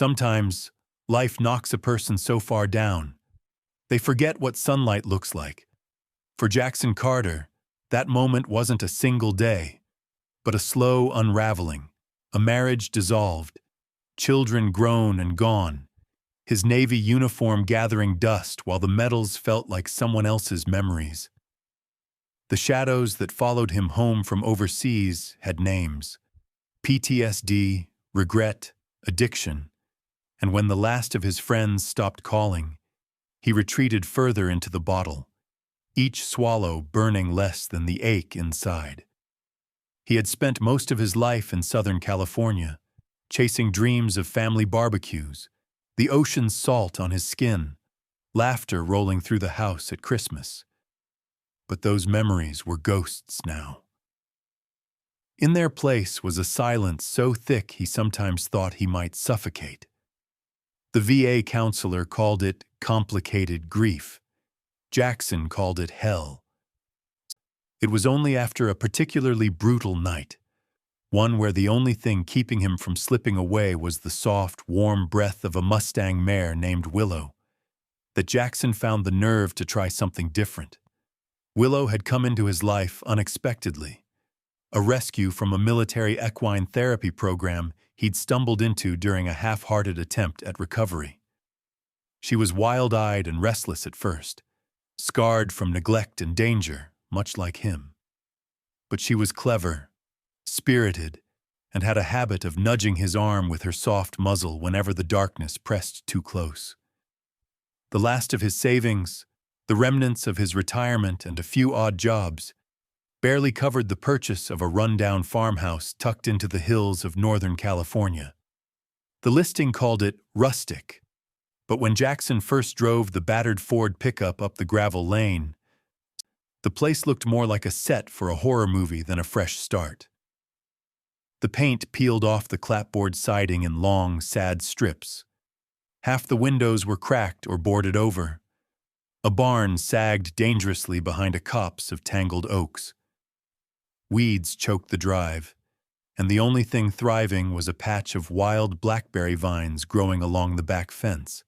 Sometimes, life knocks a person so far down, they forget what sunlight looks like. For Jackson Carter, that moment wasn't a single day, but a slow unraveling, a marriage dissolved, children grown and gone, his Navy uniform gathering dust while the medals felt like someone else's memories. The shadows that followed him home from overseas had names: PTSD, regret, addiction, and when the last of his friends stopped calling, he retreated further into the bottle, each swallow burning less than the ache inside. He had spent most of his life in Southern California, chasing dreams of family barbecues, the ocean's salt on his skin, laughter rolling through the house at Christmas. But those memories were ghosts now. In their place was a silence so thick he sometimes thought he might suffocate. The VA counselor called it complicated grief. Jackson called it hell. It was only after a particularly brutal night, one where the only thing keeping him from slipping away was the soft, warm breath of a Mustang mare named Willow, that Jackson found the nerve to try something different. Willow had come into his life unexpectedly, a rescue from a military equine therapy program he'd stumbled into during a half-hearted attempt at recovery. She was wild-eyed and restless at first, scarred from neglect and danger, much like him. But she was clever, spirited, and had a habit of nudging his arm with her soft muzzle whenever the darkness pressed too close. The last of his savings, the remnants of his retirement and a few odd jobs, barely covered the purchase of a run-down farmhouse tucked into the hills of Northern California. The listing called it rustic, but when Jackson first drove the battered Ford pickup up the gravel lane, the place looked more like a set for a horror movie than a fresh start. The paint peeled off the clapboard siding in long, sad strips. Half the windows were cracked or boarded over. A barn sagged dangerously behind a copse of tangled oaks. Weeds choked the drive, and the only thing thriving was a patch of wild blackberry vines growing along the back fence.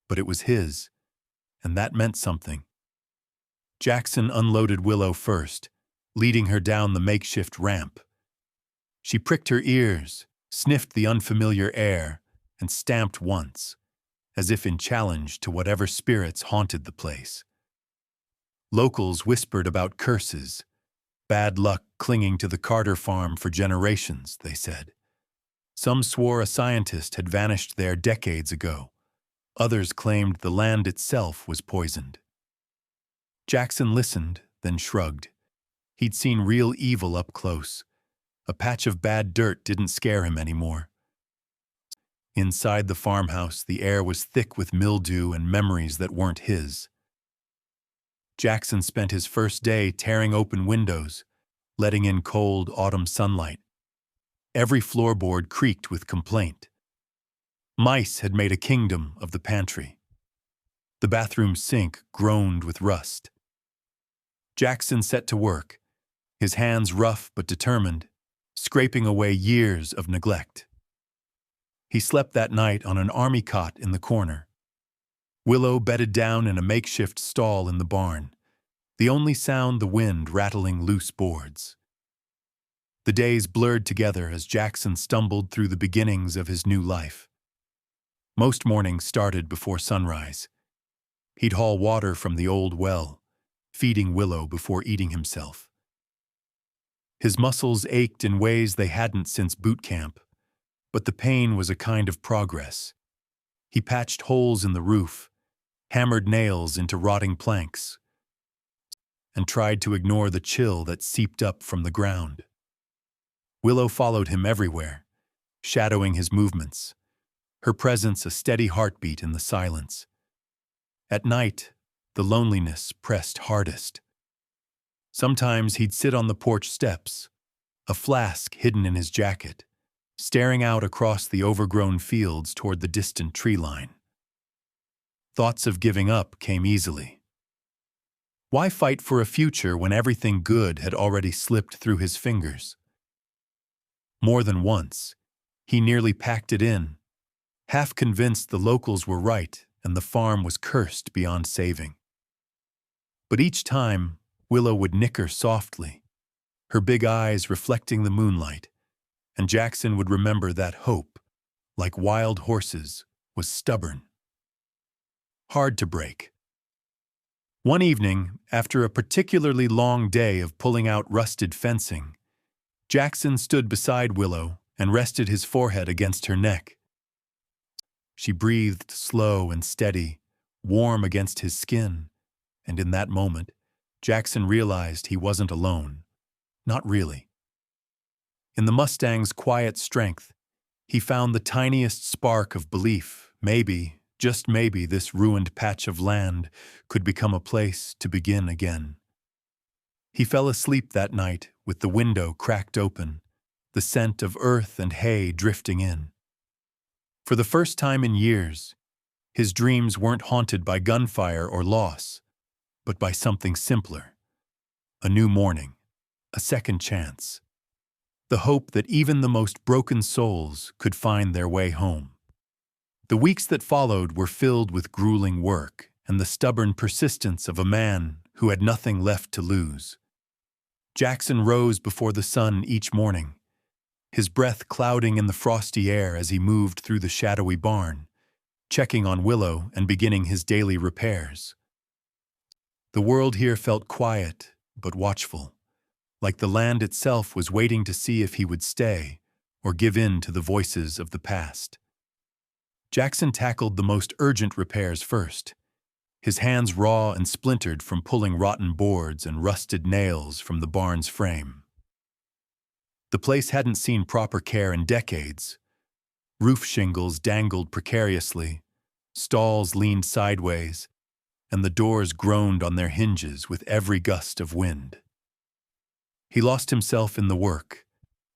But it was his, and that meant something. Jackson unloaded Willow first, leading her down the makeshift ramp. She pricked her ears, sniffed the unfamiliar air, and stamped once, as if in challenge to whatever spirits haunted the place. Locals whispered about curses, bad luck clinging to the Carter farm for generations, they said. Some swore a scientist had vanished there decades ago. Others claimed the land itself was poisoned. Jackson listened, then shrugged. He'd seen real evil up close. A patch of bad dirt didn't scare him anymore. Inside the farmhouse, the air was thick with mildew and memories that weren't his. Jackson spent his first day tearing open windows, letting in cold autumn sunlight. Every floorboard creaked with complaint. Mice had made a kingdom of the pantry. The bathroom sink groaned with rust. Jackson set to work, his hands rough but determined, scraping away years of neglect. He slept that night on an army cot in the corner. Willow bedded down in a makeshift stall in the barn, the only sound the wind rattling loose boards. The days blurred together as Jackson stumbled through the beginnings of his new life. Most mornings started before sunrise. He'd haul water from the old well, feeding Willow before eating himself. His muscles ached in ways they hadn't since boot camp, but the pain was a kind of progress. He patched holes in the roof, hammered nails into rotting planks, and tried to ignore the chill that seeped up from the ground. Willow followed him everywhere, shadowing his movements, her presence a steady heartbeat in the silence. At night, the loneliness pressed hardest. Sometimes he'd sit on the porch steps, a flask hidden in his jacket, staring out across the overgrown fields toward the distant tree line. Thoughts of giving up came easily. Why fight for a future when everything good had already slipped through his fingers? More than once, he nearly packed it in, half convinced the locals were right and the farm was cursed beyond saving. But each time, Willow would nicker softly, her big eyes reflecting the moonlight, and Jackson would remember that hope, like wild horses, was stubborn, hard to break. One evening, after a particularly long day of pulling out rusted fencing, Jackson stood beside Willow and rested his forehead against her neck. She breathed slow and steady, warm against his skin, and in that moment, Jackson realized he wasn't alone. Not really. In the Mustang's quiet strength, he found the tiniest spark of belief. Maybe, just maybe, this ruined patch of land could become a place to begin again. He fell asleep that night with the window cracked open, the scent of earth and hay drifting in. For the first time in years, his dreams weren't haunted by gunfire or loss, but by something simpler. A new morning, a second chance. The hope that even the most broken souls could find their way home. The weeks that followed were filled with grueling work and the stubborn persistence of a man who had nothing left to lose. Jackson rose before the sun each morning, his breath clouding in the frosty air as he moved through the shadowy barn, checking on Willow and beginning his daily repairs. The world here felt quiet but watchful, like the land itself was waiting to see if he would stay or give in to the voices of the past. Jackson tackled the most urgent repairs first, his hands raw and splintered from pulling rotten boards and rusted nails from the barn's frame. The place hadn't seen proper care in decades. Roof shingles dangled precariously, stalls leaned sideways, and the doors groaned on their hinges with every gust of wind. He lost himself in the work,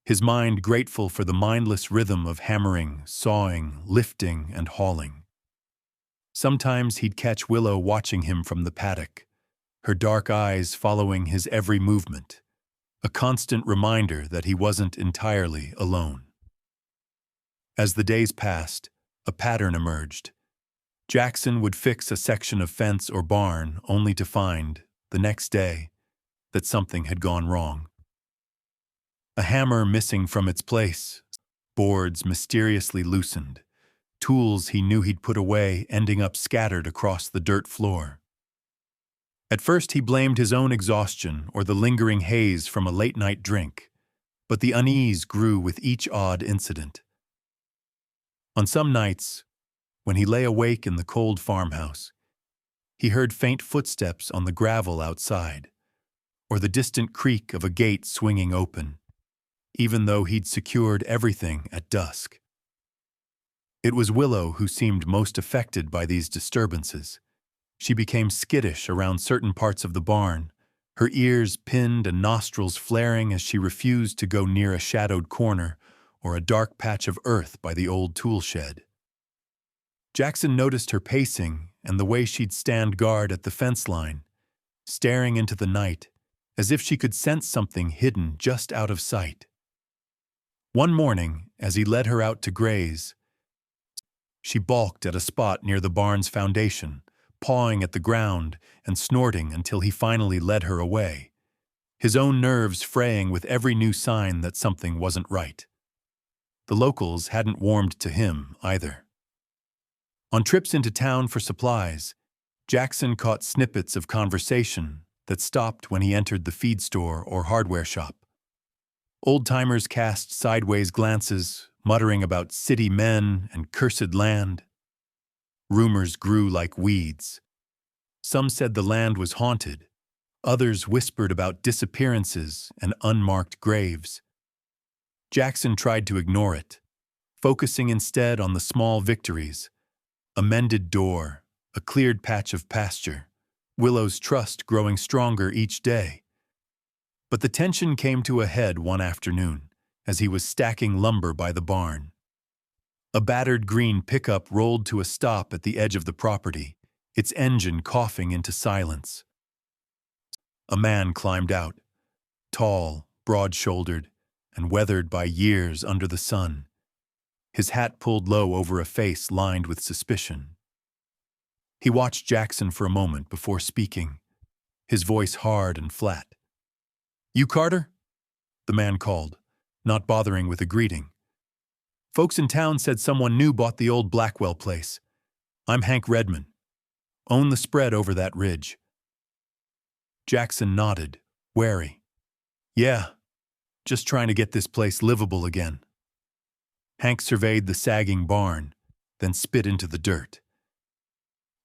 his mind grateful for the mindless rhythm of hammering, sawing, lifting, and hauling. Sometimes he'd catch Willow watching him from the paddock, her dark eyes following his every movement, a constant reminder that he wasn't entirely alone. As the days passed, a pattern emerged. Jackson would fix a section of fence or barn only to find, the next day, that something had gone wrong. A hammer missing from its place, boards mysteriously loosened, tools he knew he'd put away ending up scattered across the dirt floor. At first he blamed his own exhaustion or the lingering haze from a late-night drink, but the unease grew with each odd incident. On some nights, when he lay awake in the cold farmhouse, he heard faint footsteps on the gravel outside, or the distant creak of a gate swinging open, even though he'd secured everything at dusk. It was Willow who seemed most affected by these disturbances. She became skittish around certain parts of the barn, her ears pinned and nostrils flaring as she refused to go near a shadowed corner or a dark patch of earth by the old tool shed. Jackson noticed her pacing and the way she'd stand guard at the fence line, staring into the night as if she could sense something hidden just out of sight. One morning, as he led her out to graze, she balked at a spot near the barn's foundation, pawing at the ground and snorting until he finally led her away, his own nerves fraying with every new sign that something wasn't right. The locals hadn't warmed to him either. On trips into town for supplies, Jackson caught snippets of conversation that stopped when he entered the feed store or hardware shop. Old-timers cast sideways glances, muttering about city men and cursed land. Rumors grew like weeds. Some said the land was haunted. Others whispered about disappearances and unmarked graves. Jackson tried to ignore it, focusing instead on the small victories: a mended door, a cleared patch of pasture, Willow's trust growing stronger each day. But the tension came to a head one afternoon as he was stacking lumber by the barn. A battered green pickup rolled to a stop at the edge of the property, its engine coughing into silence. A man climbed out, tall, broad-shouldered, and weathered by years under the sun. his hat pulled low over a face lined with suspicion. He watched Jackson for a moment before speaking, his voice hard and flat. "You, Carter?" the man called, not bothering with a greeting. "Folks in town said someone new bought the old Blackwell place. I'm Hank Redman. Own the spread over that ridge." Jackson nodded, wary. "Yeah, just trying to get this place livable again." Hank surveyed the sagging barn, then spit into the dirt.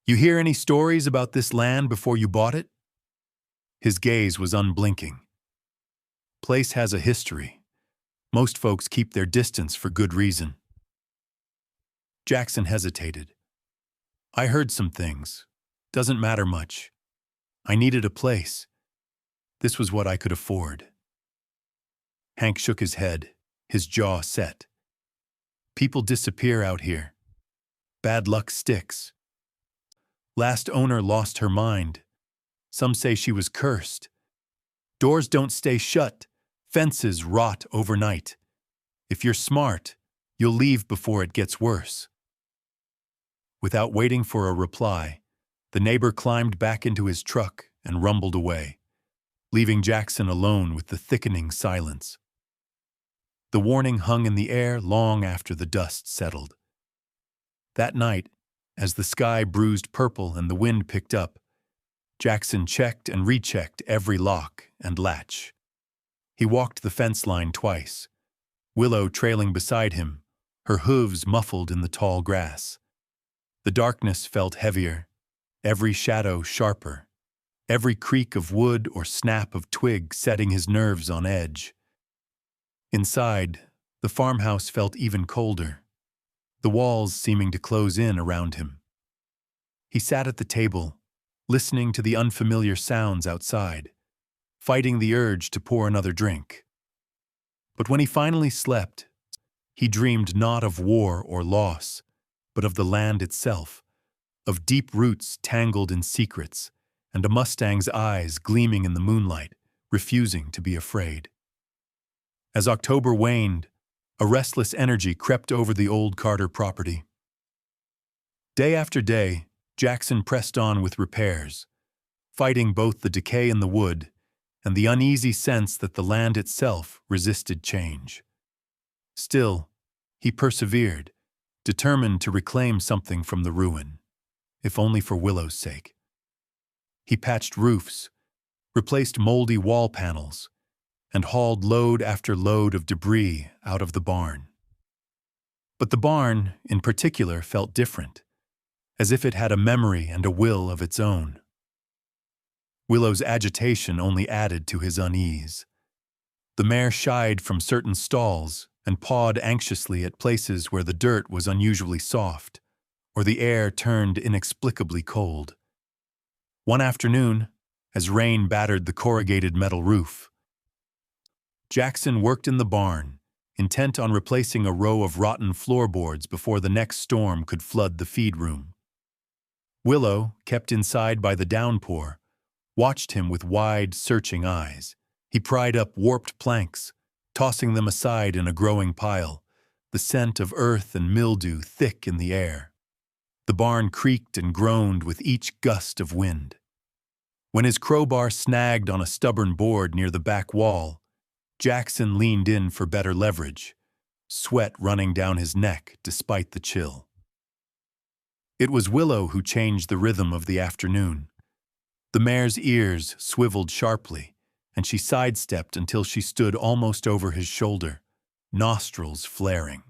"You hear any stories about this land before you bought it?" His gaze was unblinking. "Place has a history. Most folks keep their distance for good reason." Jackson hesitated. "I heard some things. Doesn't matter much. I needed a place. This was what I could afford." Hank shook his head, his jaw set. "People disappear out here. Bad luck sticks. Last owner lost her mind. Some say she was cursed. Doors don't stay shut. Fences rot overnight. If you're smart, you'll leave before it gets worse." Without waiting for a reply, the neighbor climbed back into his truck and rumbled away, leaving Jackson alone with the thickening silence. The warning hung in the air long after the dust settled. That night, as the sky bruised purple and the wind picked up, Jackson checked and rechecked every lock and latch. He walked the fence line twice, Willow trailing beside him, her hooves muffled in the tall grass. The darkness felt heavier, every shadow sharper, every creak of wood or snap of twig setting his nerves on edge. Inside, the farmhouse felt even colder, the walls seeming to close in around him. He sat at the table, listening to the unfamiliar sounds outside, fighting the urge to pour another drink. But when he finally slept, he dreamed not of war or loss, but of the land itself, of deep roots tangled in secrets, and a Mustang's eyes gleaming in the moonlight, refusing to be afraid. As October waned, a restless energy crept over the old Carter property. Day after day, Jackson pressed on with repairs, fighting both the decay in the wood and the uneasy sense that the land itself resisted change. Still, he persevered, determined to reclaim something from the ruin, if only for Willow's sake. He patched roofs, replaced moldy wall panels, and hauled load after load of debris out of the barn. But the barn, in particular, felt different, as if it had a memory and a will of its own. Willow's agitation only added to his unease. The mare shied from certain stalls and pawed anxiously at places where the dirt was unusually soft, or the air turned inexplicably cold. One afternoon, as rain battered the corrugated metal roof, Jackson worked in the barn, intent on replacing a row of rotten floorboards before the next storm could flood the feed room. Willow, kept inside by the downpour, watched him with wide, searching eyes. He pried up warped planks, tossing them aside in a growing pile, the scent of earth and mildew thick in the air. The barn creaked and groaned with each gust of wind. When his crowbar snagged on a stubborn board near the back wall, Jackson leaned in for better leverage, sweat running down his neck despite the chill. It was Willow who changed the rhythm of the afternoon. The mare's ears swiveled sharply, and she sidestepped until she stood almost over his shoulder, nostrils flaring.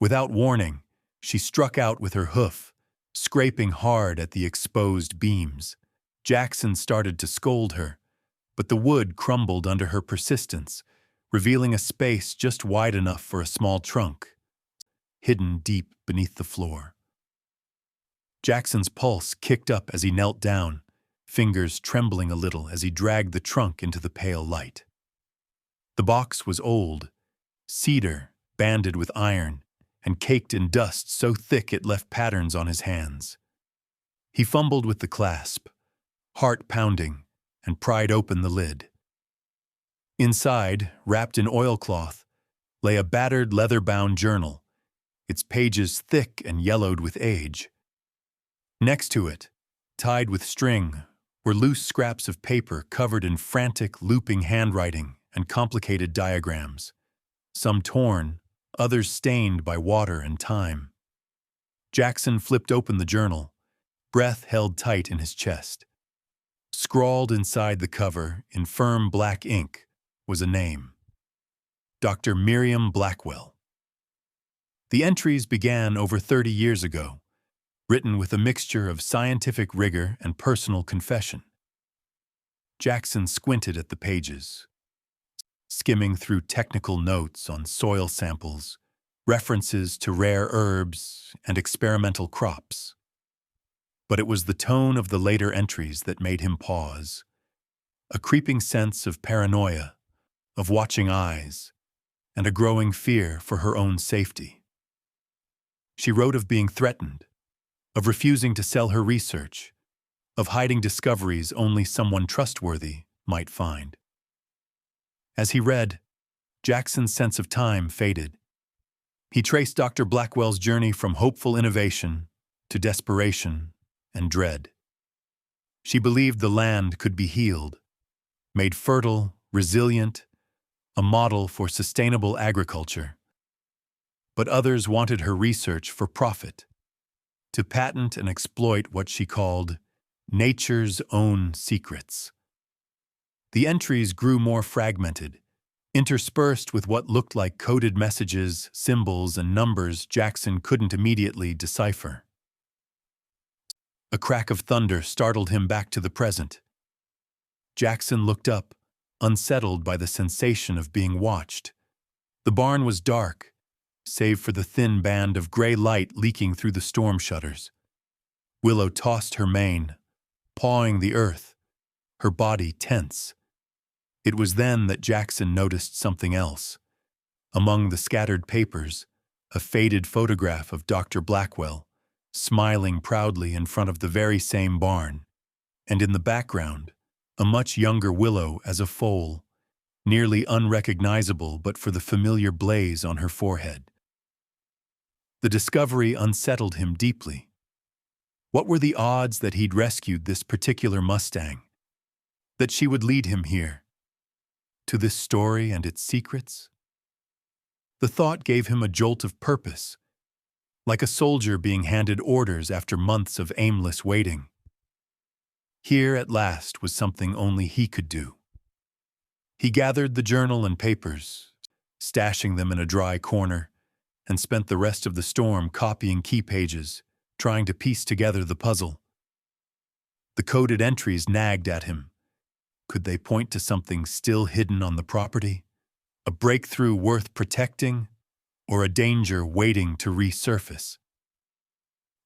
Without warning, she struck out with her hoof, scraping hard at the exposed beams. Jackson started to scold her, but the wood crumbled under her persistence, revealing a space just wide enough for a small trunk, hidden deep beneath the floor. Jackson's pulse kicked up as he knelt down, fingers trembling a little as he dragged the trunk into the pale light. The box was old, cedar, banded with iron, and caked in dust so thick it left patterns on his hands. He fumbled with the clasp, heart pounding, and pried open the lid. Inside, wrapped in oilcloth, lay a battered leather-bound journal, its pages thick and yellowed with age. Next to it, tied with string, were loose scraps of paper covered in frantic, looping handwriting and complicated diagrams, some torn, others stained by water and time. Jackson flipped open the journal, breath held tight in his chest. Scrawled inside the cover, in firm black ink, was a name: Dr. Miriam Blackwell. The entries began over 30 years ago, written with a mixture of scientific rigor and personal confession. Jackson squinted at the pages, skimming through technical notes on soil samples, references to rare herbs and experimental crops. But it was the tone of the later entries that made him pause. A creeping sense of paranoia, of watching eyes, and a growing fear for her own safety. She wrote of being threatened, of refusing to sell her research, of hiding discoveries only someone trustworthy might find. As he read, Jackson's sense of time faded. He traced Dr. Blackwell's journey from hopeful innovation to desperation and dread. She believed the land could be healed, made fertile, resilient, a model for sustainable agriculture. But others wanted her research for profit, to patent and exploit what she called nature's own secrets. The entries grew more fragmented, interspersed with what looked like coded messages, symbols, and numbers Jackson couldn't immediately decipher. A crack of thunder startled him back to the present. Jackson looked up, unsettled by the sensation of being watched. The barn was dark, save for the thin band of gray light leaking through the storm shutters. Willow tossed her mane, pawing the earth, her body tense. It was then that Jackson noticed something else. Among the scattered papers, a faded photograph of Dr. Blackwell, smiling proudly in front of the very same barn, and in the background, a much younger Willow as a foal, nearly unrecognizable but for the familiar blaze on her forehead. The discovery unsettled him deeply. What were the odds that he'd rescued this particular Mustang? That she would lead him here? To this story and its secrets? The thought gave him a jolt of purpose, like a soldier being handed orders after months of aimless waiting. Here at last was something only he could do. He gathered the journal and papers, stashing them in a dry corner, and spent the rest of the storm copying key pages, trying to piece together the puzzle. The coded entries nagged at him. Could they point to something still hidden on the property? A breakthrough worth protecting, or a danger waiting to resurface?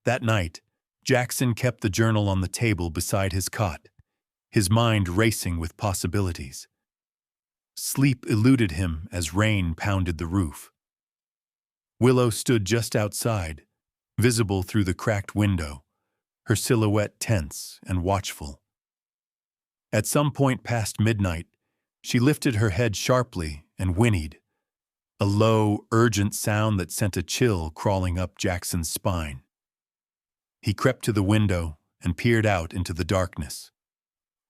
That night, Jackson kept the journal on the table beside his cot, his mind racing with possibilities. Sleep eluded him as rain pounded the roof. Willow stood just outside, visible through the cracked window, her silhouette tense and watchful. At some point past midnight, she lifted her head sharply and whinnied, a low, urgent sound that sent a chill crawling up Jackson's spine. He crept to the window and peered out into the darkness,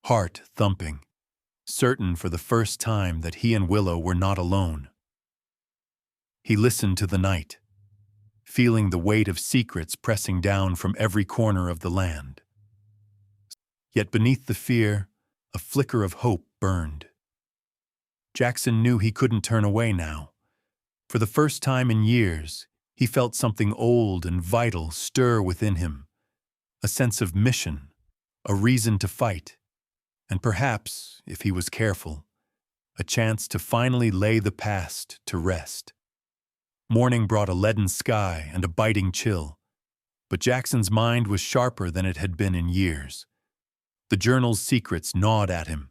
heart thumping, certain for the first time that he and Willow were not alone. He listened to the night, feeling the weight of secrets pressing down from every corner of the land. Yet beneath the fear, a flicker of hope burned. Jackson knew he couldn't turn away now. For the first time in years, he felt something old and vital stir within him, a sense of mission, a reason to fight, and perhaps, if he was careful, a chance to finally lay the past to rest. Morning brought a leaden sky and a biting chill, but Jackson's mind was sharper than it had been in years. The journal's secrets gnawed at him,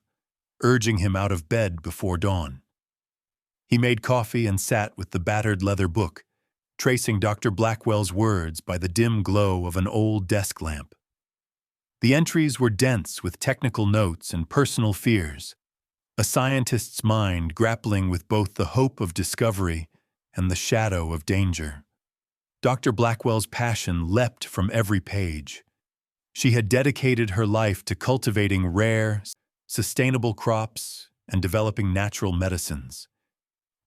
urging him out of bed before dawn. He made coffee and sat with the battered leather book, tracing Dr. Blackwell's words by the dim glow of an old desk lamp. The entries were dense with technical notes and personal fears, a scientist's mind grappling with both the hope of discovery and the shadow of danger. Dr. Blackwell's passion leapt from every page. She had dedicated her life to cultivating rare, sustainable crops and developing natural medicines,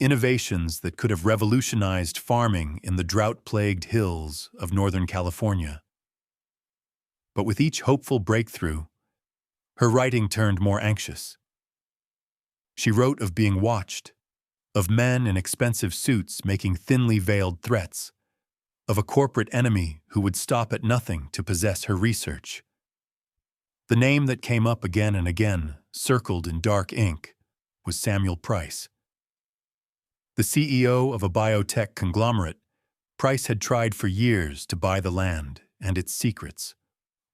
innovations that could have revolutionized farming in the drought-plagued hills of Northern California. But with each hopeful breakthrough, her writing turned more anxious. She wrote of being watched, of men in expensive suits making thinly veiled threats, of a corporate enemy who would stop at nothing to possess her research. The name that came up again and again, circled in dark ink, was Samuel Price. The CEO of a biotech conglomerate, Price had tried for years to buy the land and its secrets,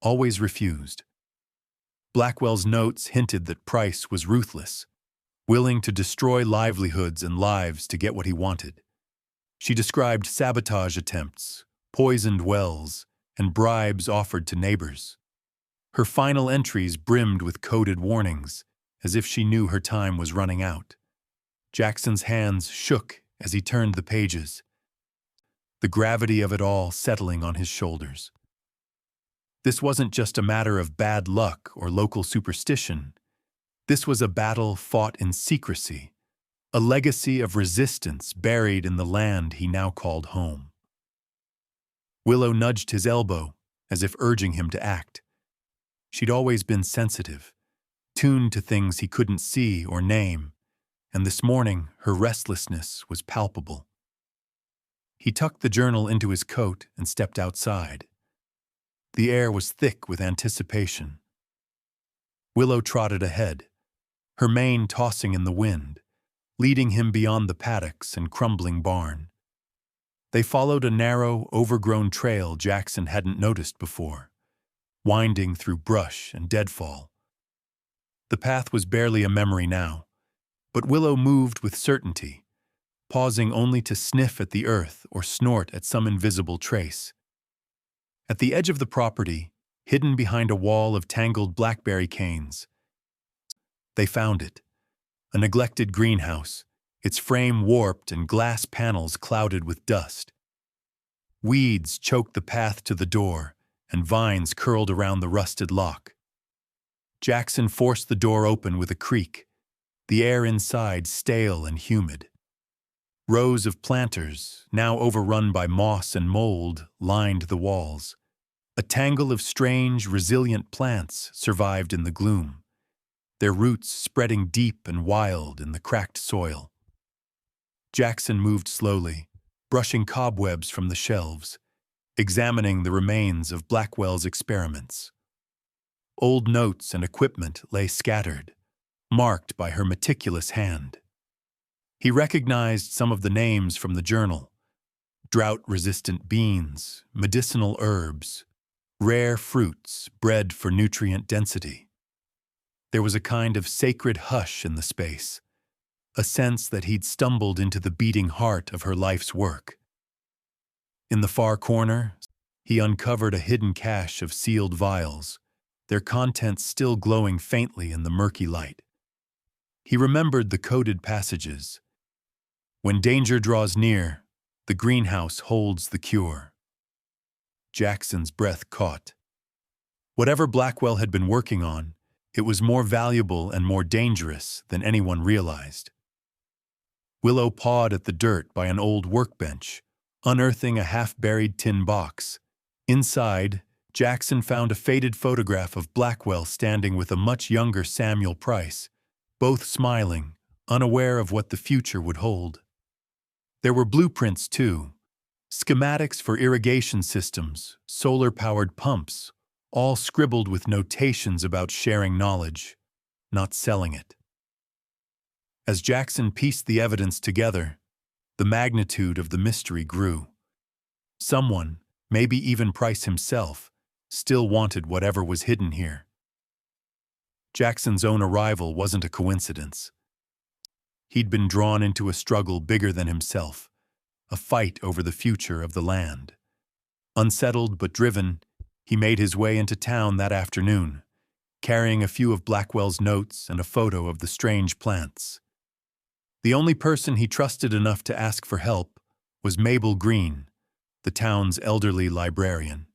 always refused. Blackwell's notes hinted that Price was ruthless, willing to destroy livelihoods and lives to get what he wanted. She described sabotage attempts, poisoned wells, and bribes offered to neighbors. Her final entries brimmed with coded warnings, as if she knew her time was running out. Jackson's hands shook as he turned the pages, the gravity of it all settling on his shoulders. This wasn't just a matter of bad luck or local superstition. This was a battle fought in secrecy, a legacy of resistance buried in the land he now called home. Willow nudged his elbow, as if urging him to act. She'd always been sensitive, tuned to things he couldn't see or name, and this morning her restlessness was palpable. He tucked the journal into his coat and stepped outside. The air was thick with anticipation. Willow trotted ahead, her mane tossing in the wind, leading him beyond the paddocks and crumbling barn. They followed a narrow, overgrown trail Jackson hadn't noticed before, winding through brush and deadfall. The path was barely a memory now, but Willow moved with certainty, pausing only to sniff at the earth or snort at some invisible trace. At the edge of the property, hidden behind a wall of tangled blackberry canes, they found it, a neglected greenhouse, its frame warped and glass panels clouded with dust. Weeds choked the path to the door, and vines curled around the rusted lock. Jackson forced the door open with a creak, the air inside stale and humid. Rows of planters, now overrun by moss and mold, lined the walls. A tangle of strange, resilient plants survived in the gloom, their roots spreading deep and wild in the cracked soil. Jackson moved slowly, brushing cobwebs from the shelves, examining the remains of Blackwell's experiments. Old notes and equipment lay scattered, marked by her meticulous hand. He recognized some of the names from the journal: drought-resistant beans, medicinal herbs, rare fruits bred for nutrient density. There was a kind of sacred hush in the space, a sense that he'd stumbled into the beating heart of her life's work. In the far corner, he uncovered a hidden cache of sealed vials, their contents still glowing faintly in the murky light. He remembered the coded passages. When danger draws near, the greenhouse holds the cure. Jackson's breath caught. Whatever Blackwell had been working on, it was more valuable and more dangerous than anyone realized. Willow pawed at the dirt by an old workbench, unearthing a half-buried tin box. Inside, Jackson found a faded photograph of Blackwell standing with a much younger Samuel Price, both smiling, unaware of what the future would hold. There were blueprints, too, schematics for irrigation systems, solar-powered pumps, all scribbled with notations about sharing knowledge, not selling it. As Jackson pieced the evidence together, the magnitude of the mystery grew. Someone, maybe even Price himself, still wanted whatever was hidden here. Jackson's own arrival wasn't a coincidence. He'd been drawn into a struggle bigger than himself, a fight over the future of the land. Unsettled but driven, he made his way into town that afternoon, carrying a few of Blackwell's notes and a photo of the strange plants. The only person he trusted enough to ask for help was Mabel Green, the town's elderly librarian.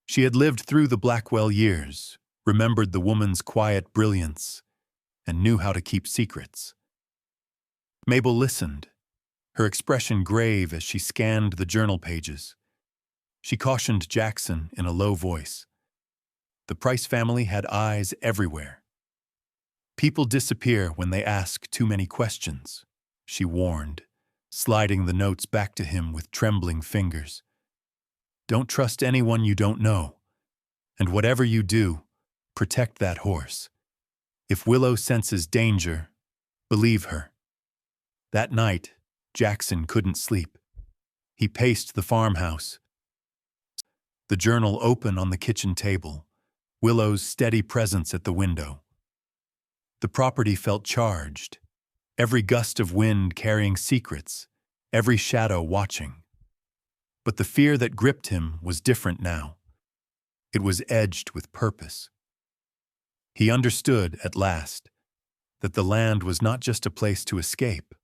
She had lived through the Blackwell years, remembered the woman's quiet brilliance, and knew how to keep secrets. Mabel listened, her expression grave as she scanned the journal pages. She cautioned Jackson in a low voice. The Price family had eyes everywhere. People disappear when they ask too many questions, she warned, sliding the notes back to him with trembling fingers. Don't trust anyone you don't know. And whatever you do, protect that horse. If Willow senses danger, believe her. That night, Jackson couldn't sleep. He paced the farmhouse, the journal open on the kitchen table, Willow's steady presence at the window. The property felt charged, every gust of wind carrying secrets, every shadow watching. But the fear that gripped him was different now. It was edged with purpose. He understood, at last, that the land was not just a place to escape,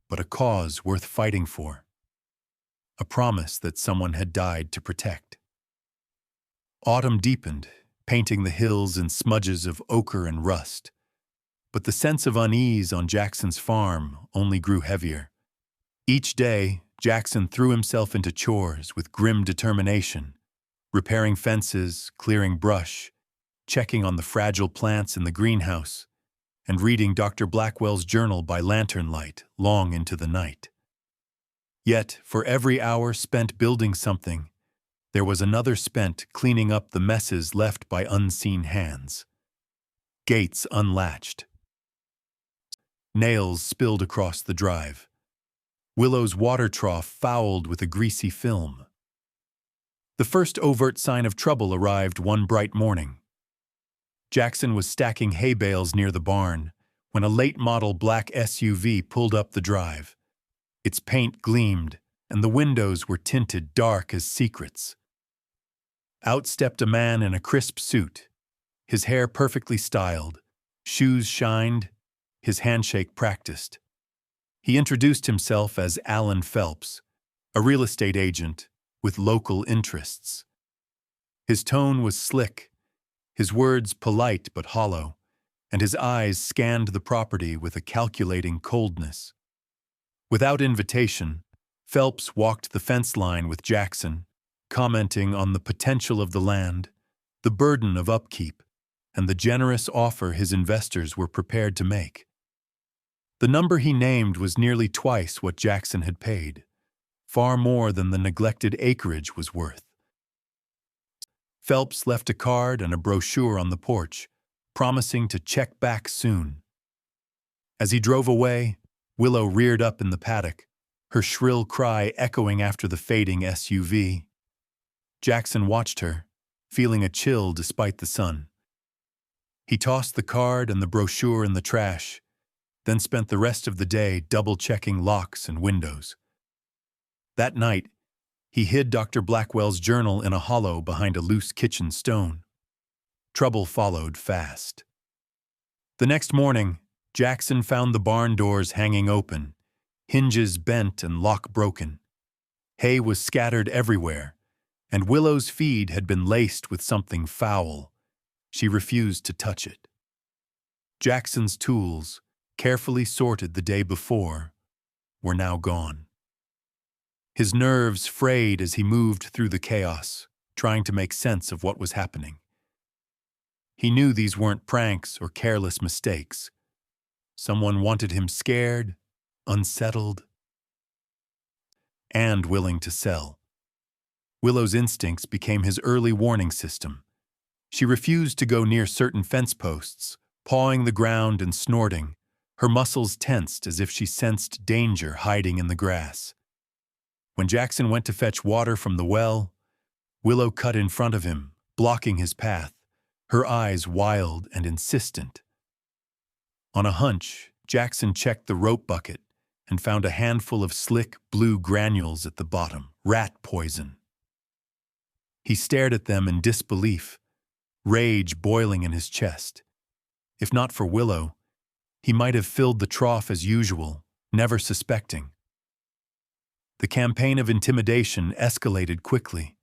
but a cause worth fighting for. A promise that someone had died to protect. Autumn deepened, painting the hills in smudges of ochre and rust. But the sense of unease on Jackson's farm only grew heavier. Each day, Jackson threw himself into chores with grim determination, repairing fences, clearing brush, checking on the fragile plants in the greenhouse, and reading Dr. Blackwell's journal by lantern light long into the night. Yet, for every hour spent building something, there was another spent cleaning up the messes left by unseen hands. Gates unlatched. Nails spilled across the drive. Willow's water trough fouled with a greasy film. The first overt sign of trouble arrived one bright morning. Jackson was stacking hay bales near the barn when a late-model black SUV pulled up the drive. Its paint gleamed, and the windows were tinted dark as secrets. Out stepped a man in a crisp suit, his hair perfectly styled, shoes shined, his handshake practiced. He introduced himself as Alan Phelps, a real estate agent with local interests. His tone was slick, his words polite but hollow, and his eyes scanned the property with a calculating coldness. Without invitation, Phelps walked the fence line with Jackson, commenting on the potential of the land, the burden of upkeep, and the generous offer his investors were prepared to make. The number he named was nearly twice what Jackson had paid, far more than the neglected acreage was worth. Phelps left a card and a brochure on the porch, promising to check back soon. As he drove away, Willow reared up in the paddock, her shrill cry echoing after the fading SUV. Jackson watched her, feeling a chill despite the sun. He tossed the card and the brochure in the trash, then spent the rest of the day double-checking locks and windows. That night, he hid Dr. Blackwell's journal in a hollow behind a loose kitchen stone. Trouble followed fast. The next morning, Jackson found the barn doors hanging open, hinges bent and lock broken. Hay was scattered everywhere, and Willow's feed had been laced with something foul. She refused to touch it. Jackson's tools, carefully sorted the day before, were now gone. His nerves frayed as he moved through the chaos, trying to make sense of what was happening. He knew these weren't pranks or careless mistakes. Someone wanted him scared, unsettled, and willing to sell. Willow's instincts became his early warning system. She refused to go near certain fence posts, pawing the ground and snorting, her muscles tensed as if she sensed danger hiding in the grass. When Jackson went to fetch water from the well, Willow cut in front of him, blocking his path, her eyes wild and insistent. On a hunch, Jackson checked the rope bucket and found a handful of slick blue granules at the bottom, rat poison. He stared at them in disbelief, rage boiling in his chest. If not for Willow, he might have filled the trough as usual, never suspecting. The campaign of intimidation escalated quickly.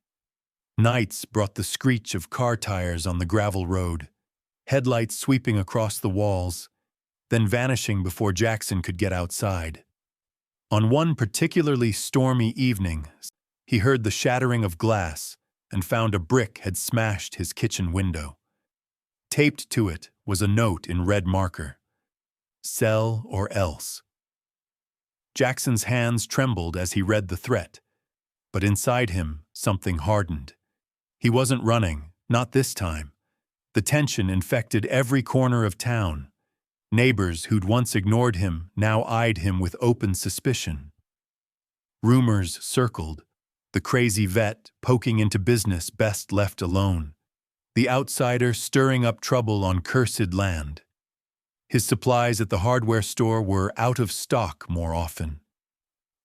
Nights brought the screech of car tires on the gravel road, headlights sweeping across the walls, then vanishing before Jackson could get outside. On one particularly stormy evening, he heard the shattering of glass and found a brick had smashed his kitchen window. Taped to it was a note in red marker: "Sell or else." Jackson's hands trembled as he read the threat, but inside him something hardened. He wasn't running, not this time. The tension infected every corner of town. Neighbors who'd once ignored him now eyed him with open suspicion. Rumors circled, the crazy vet poking into business best left alone, the outsider stirring up trouble on cursed land. His supplies at the hardware store were out of stock more often.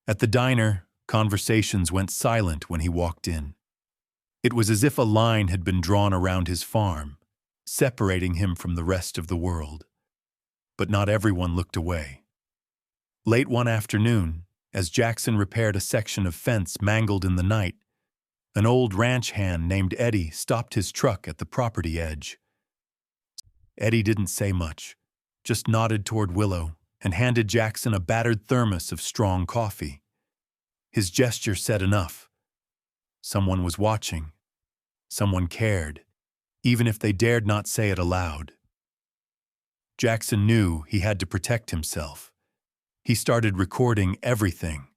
At the diner, conversations went silent when he walked in. It was as if a line had been drawn around his farm, separating him from the rest of the world. But not everyone looked away. Late one afternoon, as Jackson repaired a section of fence mangled in the night, an old ranch hand named Eddie stopped his truck at the property edge. Eddie didn't say much, just nodded toward Willow and handed Jackson a battered thermos of strong coffee. His gesture said enough. Someone was watching. Someone cared, even if they dared not say it aloud. Jackson knew he had to protect himself. He started recording everything.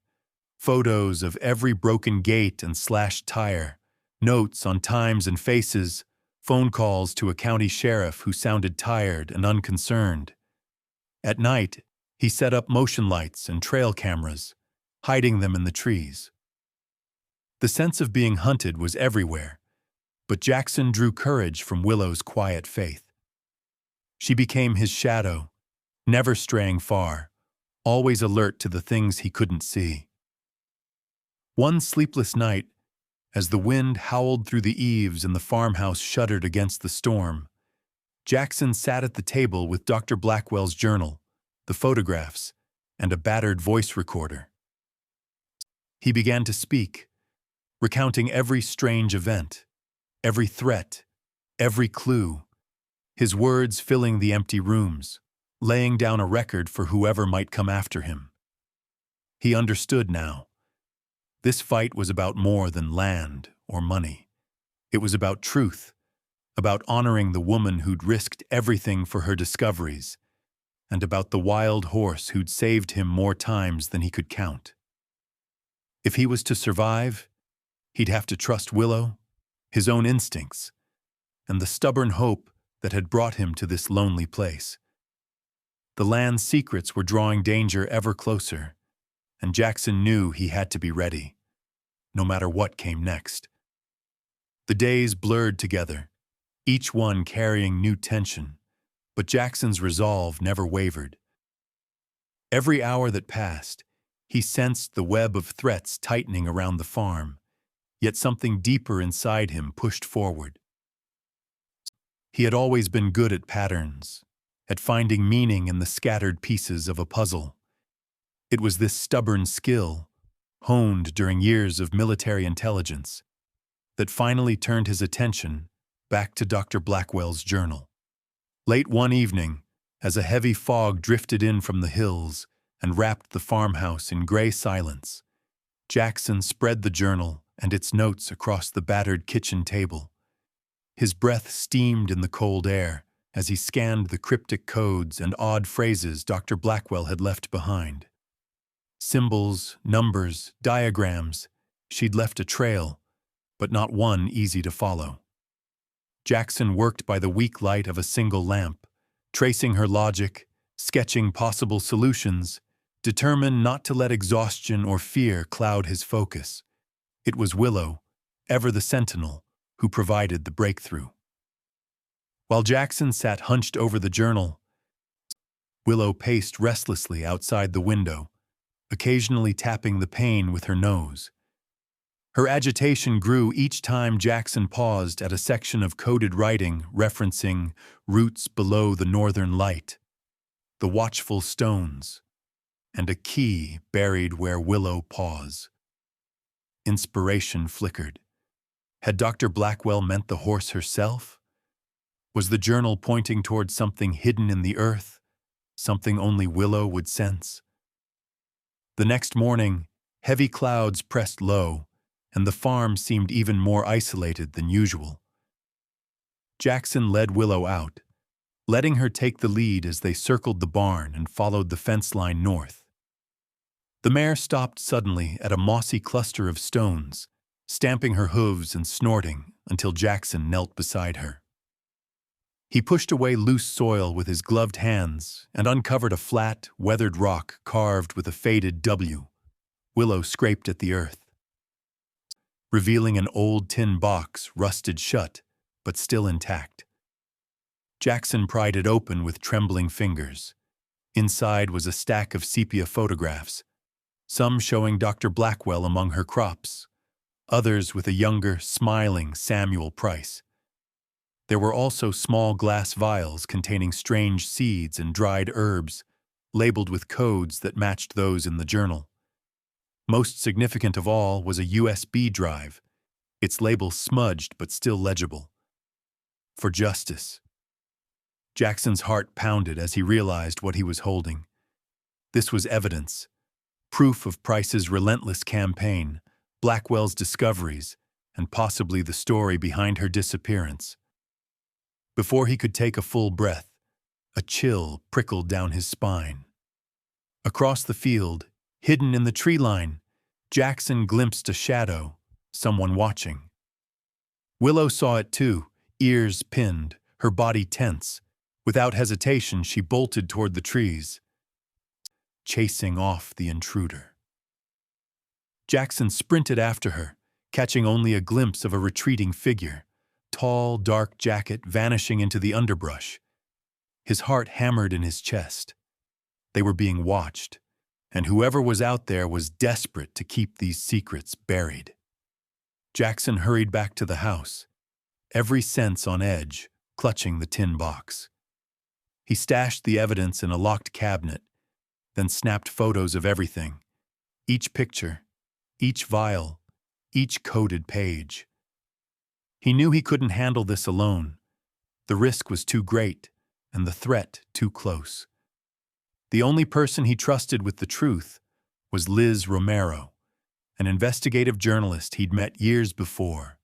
Photos of every broken gate and slashed tire, notes on times and faces, phone calls to a county sheriff who sounded tired and unconcerned. At night, he set up motion lights and trail cameras, hiding them in the trees. The sense of being hunted was everywhere, but Jackson drew courage from Willow's quiet faith. She became his shadow, never straying far, always alert to the things he couldn't see. One sleepless night, as the wind howled through the eaves and the farmhouse shuddered against the storm, Jackson sat at the table with Dr. Blackwell's journal, the photographs, and a battered voice recorder. He began to speak, recounting every strange event, every threat, every clue, his words filling the empty rooms, laying down a record for whoever might come after him. He understood now. This fight was about more than land or money. It was about truth, about honoring the woman who'd risked everything for her discoveries, and about the wild horse who'd saved him more times than he could count. If he was to survive, he'd have to trust Willow, his own instincts, and the stubborn hope that had brought him to this lonely place. The land's secrets were drawing danger ever closer, and Jackson knew he had to be ready, no matter what came next. The days blurred together, each one carrying new tension, but Jackson's resolve never wavered. Every hour that passed, he sensed the web of threats tightening around the farm, yet something deeper inside him pushed forward. He had always been good at patterns, at finding meaning in the scattered pieces of a puzzle. It was this stubborn skill, honed during years of military intelligence, that finally turned his attention back to Dr. Blackwell's journal. Late one evening, as a heavy fog drifted in from the hills and wrapped the farmhouse in gray silence, Jackson spread the journal and its notes across the battered kitchen table. His breath steamed in the cold air as he scanned the cryptic codes and odd phrases Dr. Blackwell had left behind. Symbols, numbers, diagrams, she'd left a trail, but not one easy to follow. Jackson worked by the weak light of a single lamp, tracing her logic, sketching possible solutions, determined not to let exhaustion or fear cloud his focus. It was Willow, ever the sentinel, who provided the breakthrough. While Jackson sat hunched over the journal, Willow paced restlessly outside the window, occasionally tapping the pane with her nose. Her agitation grew each time Jackson paused at a section of coded writing referencing roots below the northern light, the watchful stones, and a key buried where Willow paws. inspiration flickered. Had Dr. Blackwell meant the horse herself? Was the journal pointing toward something hidden in the earth, something only Willow would sense? The next morning, heavy clouds pressed low, and the farm seemed even more isolated than usual. Jackson led Willow out, letting her take the lead as they circled the barn and followed the fence line north. The mare stopped suddenly at a mossy cluster of stones, stamping her hooves and snorting until Jackson knelt beside her. He pushed away loose soil with his gloved hands and uncovered a flat, weathered rock carved with a faded W. Willow scraped at the earth, revealing an old tin box rusted shut but still intact. Jackson pried it open with trembling fingers. Inside was a stack of sepia photographs, some showing Dr. Blackwell among her crops, others with a younger, smiling Samuel Price. There were also small glass vials containing strange seeds and dried herbs, labeled with codes that matched those in the journal. Most significant of all was a USB drive, its label smudged but still legible. For justice. Jackson's heart pounded as he realized what he was holding. This was evidence, proof of Price's relentless campaign, Blackwell's discoveries, and possibly the story behind her disappearance. Before he could take a full breath, a chill prickled down his spine. Across the field, hidden in the tree line, Jackson glimpsed a shadow, someone watching. Willow saw it too, ears pinned, her body tense. Without hesitation, she bolted toward the trees, chasing off the intruder. Jackson sprinted after her, catching only a glimpse of a retreating figure, tall, dark jacket vanishing into the underbrush. His heart hammered in his chest. They were being watched, and whoever was out there was desperate to keep these secrets buried. Jackson hurried back to the house, every sense on edge, clutching the tin box. He stashed the evidence in a locked cabinet, then snapped photos of everything, each picture, each vial, each coded page. He knew he couldn't handle this alone. The risk was too great, and the threat too close. The only person he trusted with the truth was Liz Romero, an investigative journalist he'd met years before,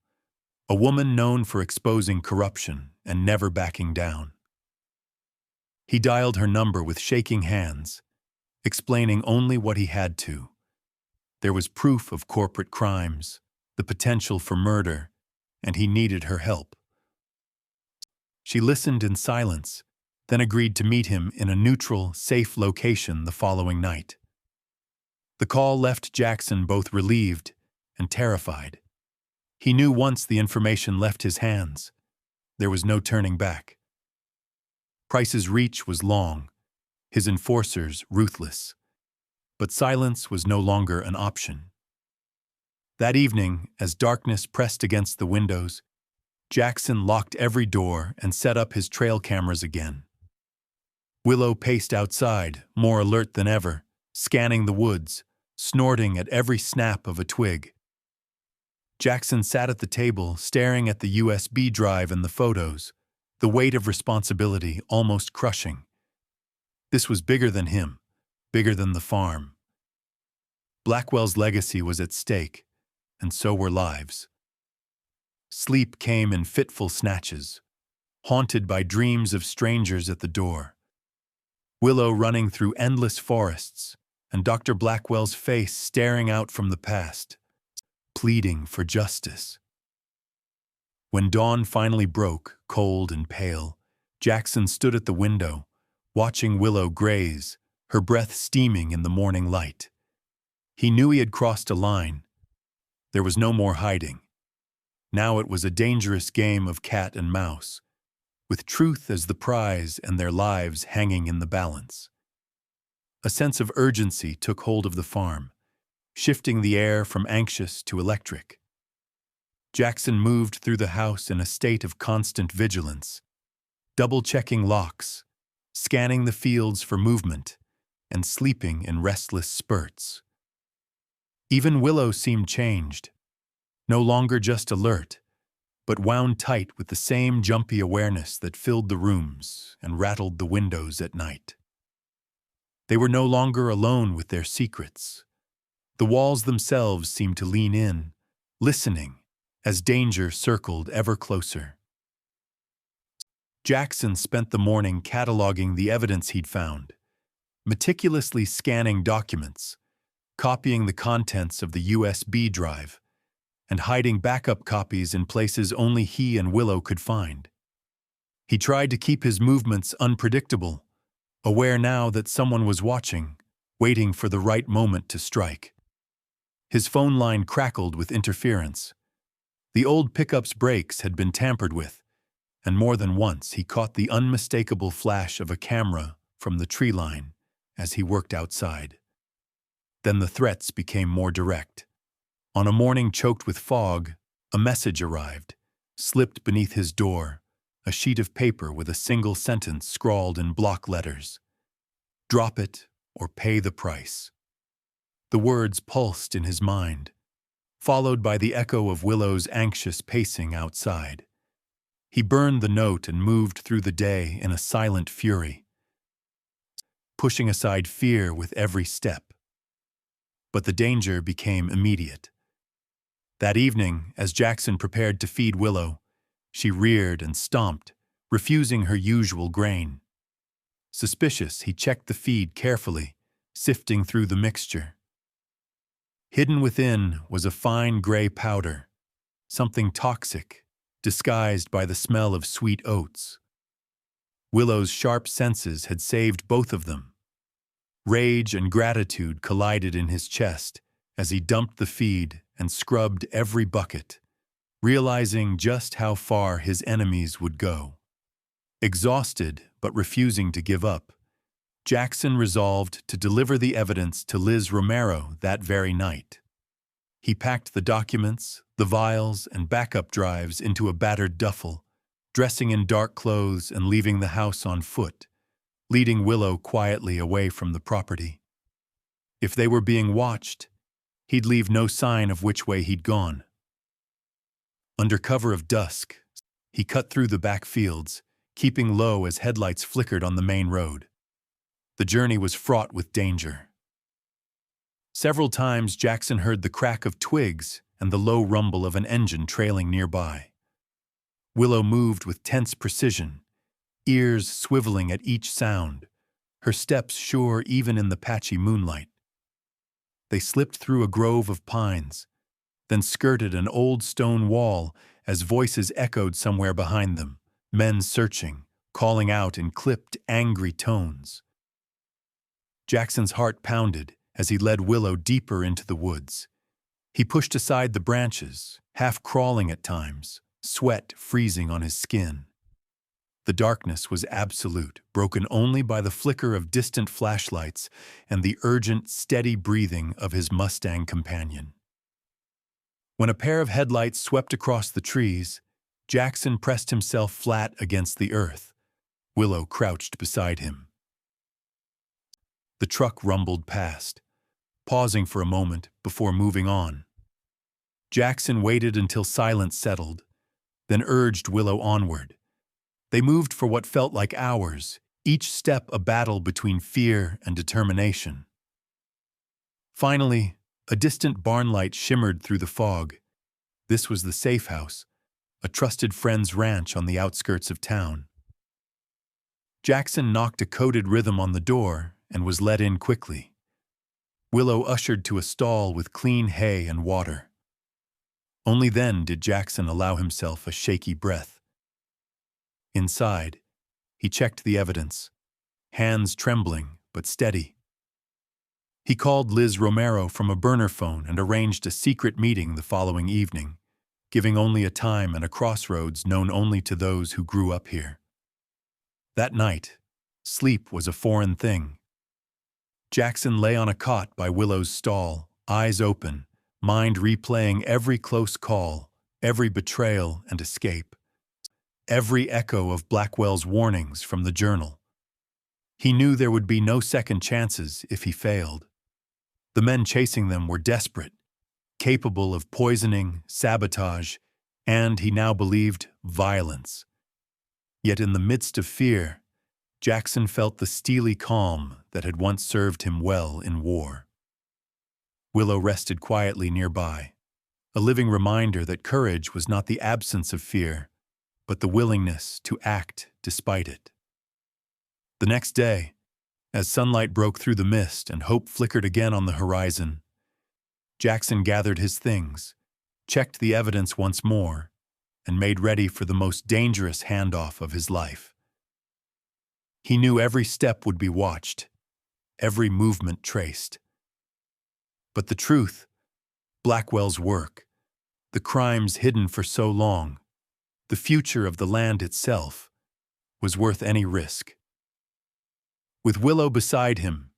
a woman known for exposing corruption and never backing down. He dialed her number with shaking hands, explaining only what he had to. There was proof of corporate crimes, the potential for murder, and he needed her help. She listened in silence, then agreed to meet him in a neutral, safe location the following night. The call left Jackson both relieved and terrified. He knew once the information left his hands, there was no turning back. Price's reach was long, his enforcers ruthless, but silence was no longer an option. That evening, as darkness pressed against the windows, Jackson locked every door and set up his trail cameras again. Willow paced outside, more alert than ever, scanning the woods, snorting at every snap of a twig. Jackson sat at the table, staring at the USB drive and the photos, the weight of responsibility almost crushing. This was bigger than him, bigger than the farm. Blackwell's legacy was at stake, and so were lives. Sleep came in fitful snatches, haunted by dreams of strangers at the door. Willow running through endless forests, and Dr. Blackwell's face staring out from the past, pleading for justice. When dawn finally broke, cold and pale, Jackson stood at the window, watching Willow graze, her breath steaming in the morning light. He knew he had crossed a line. There was no more hiding. Now it was a dangerous game of cat and mouse, with truth as the prize and their lives hanging in the balance. A sense of urgency took hold of the farm, shifting the air from anxious to electric. Jackson moved through the house in a state of constant vigilance, double-checking locks, scanning the fields for movement, and sleeping in restless spurts. Even Willow seemed changed, no longer just alert, but wound tight with the same jumpy awareness that filled the rooms and rattled the windows at night. They were no longer alone with their secrets. The walls themselves seemed to lean in, listening, as danger circled ever closer. Jackson spent the morning cataloging the evidence he'd found, meticulously scanning documents, copying the contents of the USB drive, and hiding backup copies in places only he and Willow could find. He tried to keep his movements unpredictable, aware now that someone was watching, waiting for the right moment to strike. His phone line crackled with interference. The old pickup's brakes had been tampered with, and more than once he caught the unmistakable flash of a camera from the tree line as he worked outside. Then the threats became more direct. On a morning choked with fog, a message arrived, slipped beneath his door, a sheet of paper with a single sentence scrawled in block letters. "Drop it or pay the price." The words pulsed in his mind, followed by the echo of Willow's anxious pacing outside. He burned the note and moved through the day in a silent fury, pushing aside fear with every step. But the danger became immediate. That evening, as Jackson prepared to feed Willow, she reared and stomped, refusing her usual grain. Suspicious, he checked the feed carefully, sifting through the mixture. Hidden within was a fine gray powder, something toxic, disguised by the smell of sweet oats. Willow's sharp senses had saved both of them. Rage and gratitude collided in his chest as he dumped the feed and scrubbed every bucket, realizing just how far his enemies would go. Exhausted but refusing to give up, Jackson resolved to deliver the evidence to Liz Romero that very night. He packed the documents, the vials, and backup drives into a battered duffel, dressing in dark clothes and leaving the house on foot, leading Willow quietly away from the property. If they were being watched, he'd leave no sign of which way he'd gone. Under cover of dusk, he cut through the back fields, keeping low as headlights flickered on the main road. The journey was fraught with danger. Several times Jackson heard the crack of twigs and the low rumble of an engine trailing nearby. Willow moved with tense precision, ears swiveling at each sound, her steps sure even in the patchy moonlight. They slipped through a grove of pines, then skirted an old stone wall as voices echoed somewhere behind them, men searching, calling out in clipped, angry tones. Jackson's heart pounded as he led Willow deeper into the woods. He pushed aside the branches, half crawling at times, sweat freezing on his skin. The darkness was absolute, broken only by the flicker of distant flashlights and the urgent, steady breathing of his Mustang companion. When a pair of headlights swept across the trees, Jackson pressed himself flat against the earth. Willow crouched beside him. The truck rumbled past, pausing for a moment before moving on. Jackson waited until silence settled, then urged Willow onward. They moved for what felt like hours, each step a battle between fear and determination. Finally, a distant barn light shimmered through the fog. This was the safe house, a trusted friend's ranch on the outskirts of town. Jackson knocked a coded rhythm on the door and was let in quickly. Willow ushered to a stall with clean hay and water. Only then did Jackson allow himself a shaky breath. Inside, he checked the evidence, hands trembling but steady. He called Liz Romero from a burner phone and arranged a secret meeting the following evening, giving only a time and a crossroads known only to those who grew up here. That night, sleep was a foreign thing. Jackson lay on a cot by Willow's stall, eyes open, mind replaying every close call, every betrayal and escape, every echo of Blackwell's warnings from the journal. He knew there would be no second chances if he failed. The men chasing them were desperate, capable of poisoning, sabotage, and, he now believed, violence. Yet in the midst of fear, Jackson felt the steely calm that had once served him well in war. Willow rested quietly nearby, a living reminder that courage was not the absence of fear, but the willingness to act despite it. The next day, as sunlight broke through the mist and hope flickered again on the horizon, Jackson gathered his things, checked the evidence once more, and made ready for the most dangerous handoff of his life. He knew every step would be watched, every movement traced. But the truth, Blackwell's work, the crimes hidden for so long, the future of the land itself, was worth any risk. With Willow beside him,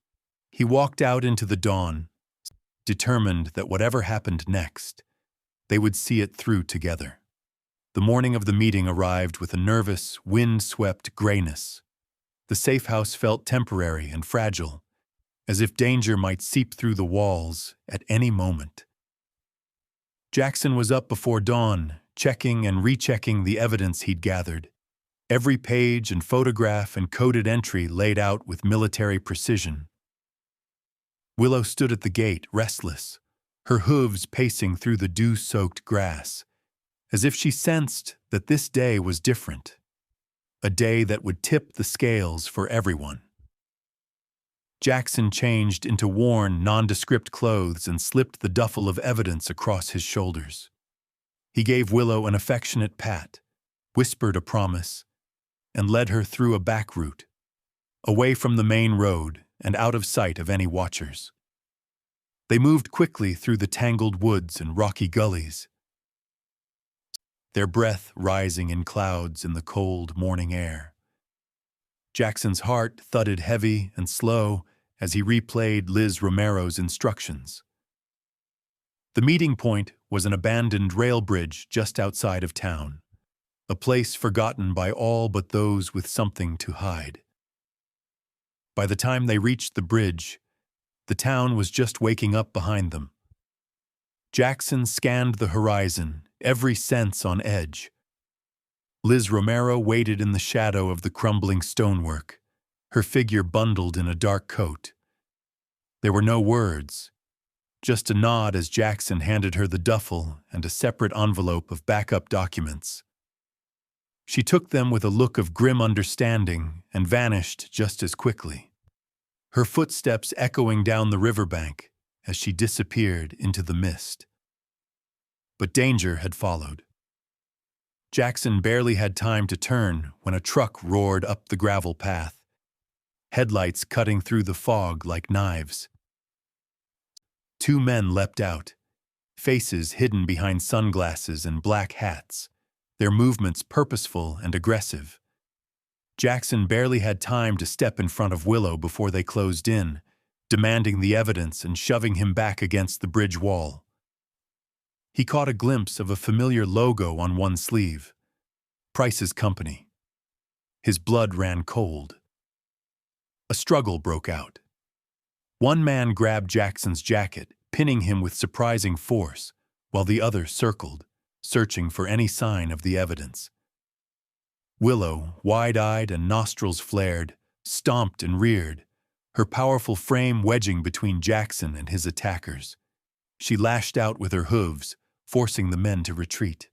he walked out into the dawn, determined that whatever happened next, they would see it through together. The morning of the meeting arrived with a nervous, wind-swept grayness. The safe house felt temporary and fragile, as if danger might seep through the walls at any moment. Jackson was up before dawn, checking and rechecking the evidence he'd gathered, every page and photograph and coded entry laid out with military precision. Willow stood at the gate, restless, her hooves pacing through the dew-soaked grass, as if she sensed that this day was different, a day that would tip the scales for everyone. Jackson changed into worn, nondescript clothes and slipped the duffel of evidence across his shoulders. He gave Willow an affectionate pat, whispered a promise, and led her through a back route, away from the main road and out of sight of any watchers. They moved quickly through the tangled woods and rocky gullies, their breath rising in clouds in the cold morning air. Jackson's heart thudded heavy and slow as he replayed Liz Romero's instructions. The meeting point was an abandoned rail bridge just outside of town, a place forgotten by all but those with something to hide. By the time they reached the bridge, the town was just waking up behind them. Jackson scanned the horizon, every sense on edge. Liz Romero waited in the shadow of the crumbling stonework, her figure bundled in a dark coat. There were no words, just a nod as Jackson handed her the duffel and a separate envelope of backup documents. She took them with a look of grim understanding and vanished just as quickly, her footsteps echoing down the riverbank as she disappeared into the mist. But danger had followed. Jackson barely had time to turn when a truck roared up the gravel path, headlights cutting through the fog like knives. Two men leapt out, faces hidden behind sunglasses and black hats, their movements purposeful and aggressive. Jackson barely had time to step in front of Willow before they closed in, demanding the evidence and shoving him back against the bridge wall. He caught a glimpse of a familiar logo on one sleeve, Price's Company. His blood ran cold. A struggle broke out. One man grabbed Jackson's jacket, pinning him with surprising force, while the other circled, searching for any sign of the evidence. Willow, wide-eyed and nostrils flared, stomped and reared, her powerful frame wedging between Jackson and his attackers. She lashed out with her hooves, forcing the men to retreat.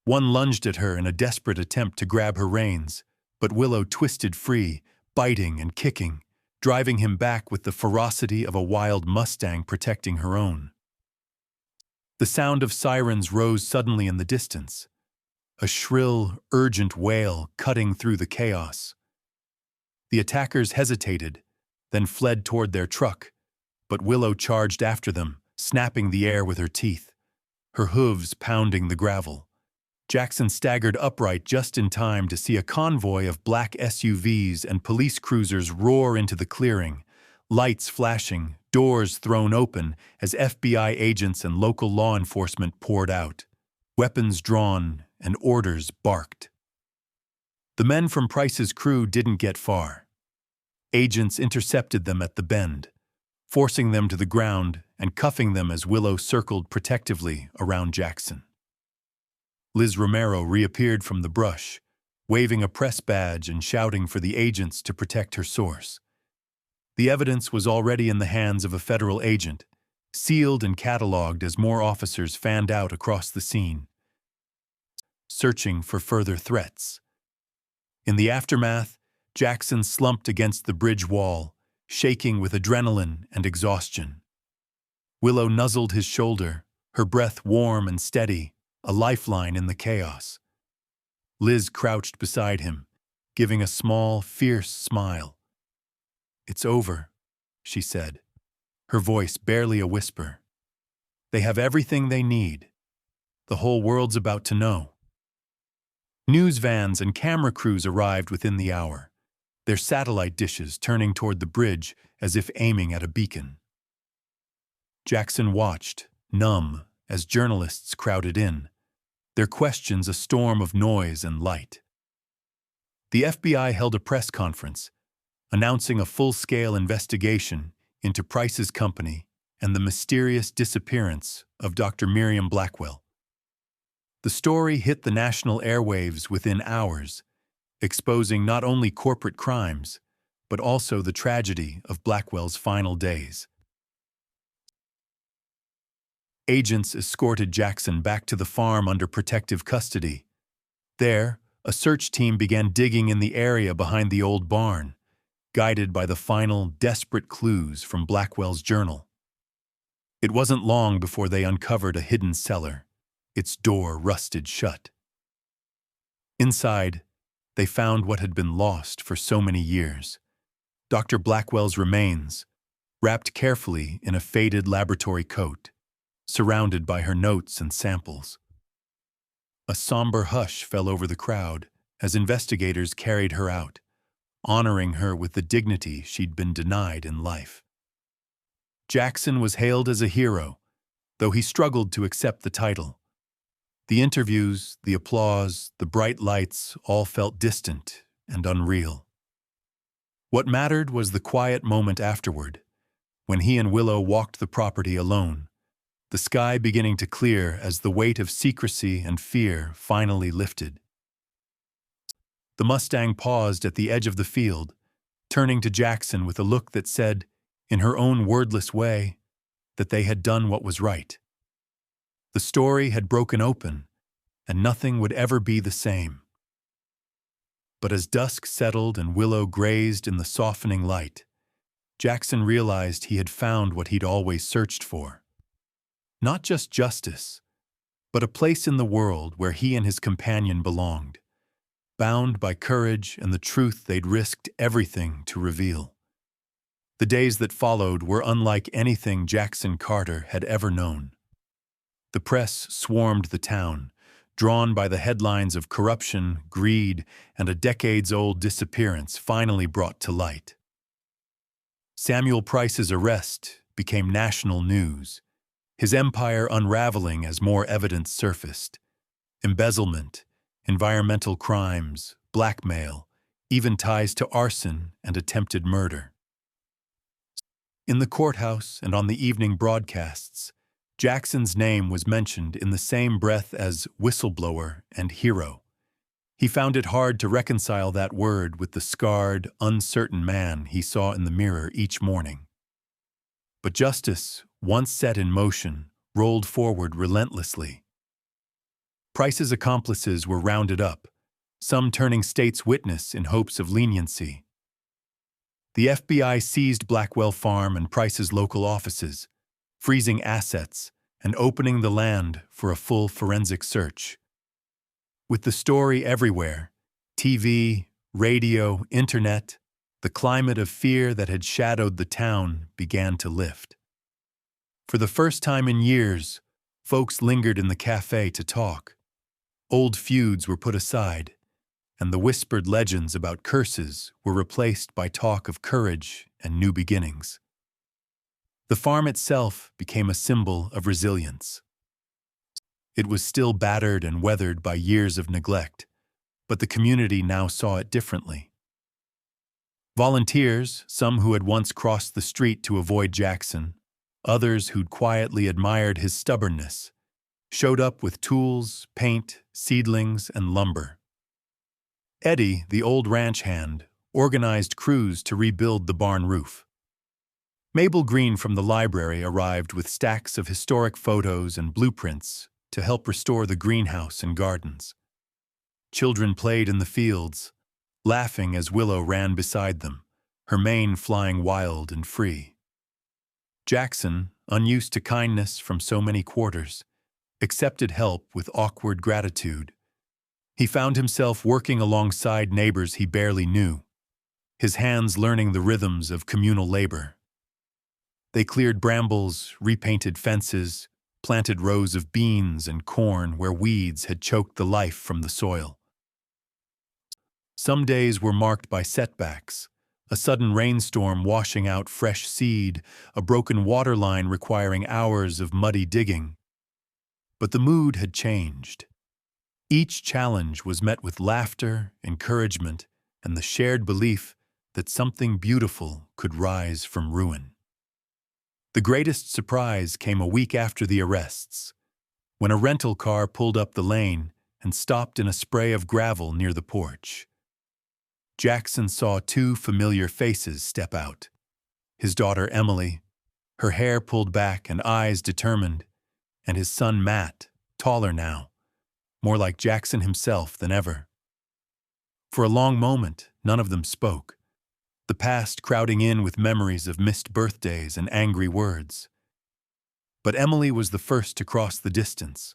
One lunged at her in a desperate attempt to grab her reins, but Willow twisted free, biting and kicking, driving him back with the ferocity of a wild Mustang protecting her own. The sound of sirens rose suddenly in the distance, a shrill, urgent wail cutting through the chaos. The attackers hesitated, then fled toward their truck, but Willow charged after them, snapping the air with her teeth, her hooves pounding the gravel. Jackson staggered upright just in time to see a convoy of black SUVs and police cruisers roar into the clearing, lights flashing, doors thrown open as FBI agents and local law enforcement poured out, weapons drawn and orders barked. The men from Price's crew didn't get far. Agents intercepted them at the bend, forcing them to the ground and cuffing them as Willow circled protectively around Jackson. Liz Romero reappeared from the brush, waving a press badge and shouting for the agents to protect her source. The evidence was already in the hands of a federal agent, sealed and cataloged as more officers fanned out across the scene, searching for further threats. In the aftermath, Jackson slumped against the bridge wall, shaking with adrenaline and exhaustion. Willow nuzzled his shoulder, her breath warm and steady, a lifeline in the chaos. Liz crouched beside him, giving a small, fierce smile. "It's over," she said, her voice barely a whisper. "They have everything they need. The whole world's about to know." News vans and camera crews arrived within the hour, their satellite dishes turning toward the bridge as if aiming at a beacon. Jackson watched, numb, as journalists crowded in, their questions a storm of noise and light. The FBI held a press conference, announcing a full-scale investigation into Price's company and the mysterious disappearance of Dr. Miriam Blackwell. The story hit the national airwaves within hours, exposing not only corporate crimes, but also the tragedy of Blackwell's final days. Agents escorted Jackson back to the farm under protective custody. There, a search team began digging in the area behind the old barn, guided by the final, desperate clues from Blackwell's journal. It wasn't long before they uncovered a hidden cellar, its door rusted shut. Inside, they found what had been lost for so many years: Dr. Blackwell's remains, wrapped carefully in a faded laboratory coat, surrounded by her notes and samples. A somber hush fell over the crowd as investigators carried her out, honoring her with the dignity she'd been denied in life. Jackson was hailed as a hero, though he struggled to accept the title. The interviews, the applause, the bright lights all felt distant and unreal. What mattered was the quiet moment afterward, when he and Willow walked the property alone, the sky beginning to clear as the weight of secrecy and fear finally lifted. The Mustang paused at the edge of the field, turning to Jackson with a look that said, in her own wordless way, that they had done what was right. The story had broken open, and nothing would ever be the same. But as dusk settled and Willow grazed in the softening light, Jackson realized he had found what he'd always searched for. Not just justice, but a place in the world where he and his companion belonged, bound by courage and the truth they'd risked everything to reveal. The days that followed were unlike anything Jackson Carter had ever known. The press swarmed the town, drawn by the headlines of corruption, greed, and a decades-old disappearance finally brought to light. Samuel Price's arrest became national news, his empire unraveling as more evidence surfaced: embezzlement, environmental crimes, blackmail, even ties to arson and attempted murder. In the courthouse and on the evening broadcasts, Jackson's name was mentioned in the same breath as whistleblower and hero. He found it hard to reconcile that word with the scarred, uncertain man he saw in the mirror each morning. But justice, once set in motion, rolled forward relentlessly. Price's accomplices were rounded up, some turning state's witness in hopes of leniency. The FBI seized Blackwell Farm and Price's local offices, freezing assets and opening the land for a full forensic search. With the story everywhere, TV, radio, internet, the climate of fear that had shadowed the town began to lift. For the first time in years, folks lingered in the cafe to talk. Old feuds were put aside, and the whispered legends about curses were replaced by talk of courage and new beginnings. The farm itself became a symbol of resilience. It was still battered and weathered by years of neglect, but the community now saw it differently. Volunteers, some who had once crossed the street to avoid Jackson, Others who'd quietly admired his stubbornness showed up with tools, paint, seedlings, and lumber. Eddie, the old ranch hand, organized crews to rebuild the barn roof. Mabel Green from the library arrived with stacks of historic photos and blueprints to help restore the greenhouse and gardens. Children played in the fields, laughing as Willow ran beside them, her mane flying wild and free. Jackson, unused to kindness from so many quarters, accepted help with awkward gratitude. He found himself working alongside neighbors he barely knew, his hands learning the rhythms of communal labor. They cleared brambles, repainted fences, planted rows of beans and corn where weeds had choked the life from the soil. Some days were marked by setbacks, a sudden rainstorm washing out fresh seed, a broken water line requiring hours of muddy digging. But the mood had changed. Each challenge was met with laughter, encouragement, and the shared belief that something beautiful could rise from ruin. The greatest surprise came a week after the arrests, when a rental car pulled up the lane and stopped in a spray of gravel near the porch. Jackson saw two familiar faces step out. His daughter Emily, her hair pulled back and eyes determined, and his son Matt, taller now, more like Jackson himself than ever. For a long moment, none of them spoke, the past crowding in with memories of missed birthdays and angry words. But Emily was the first to cross the distance,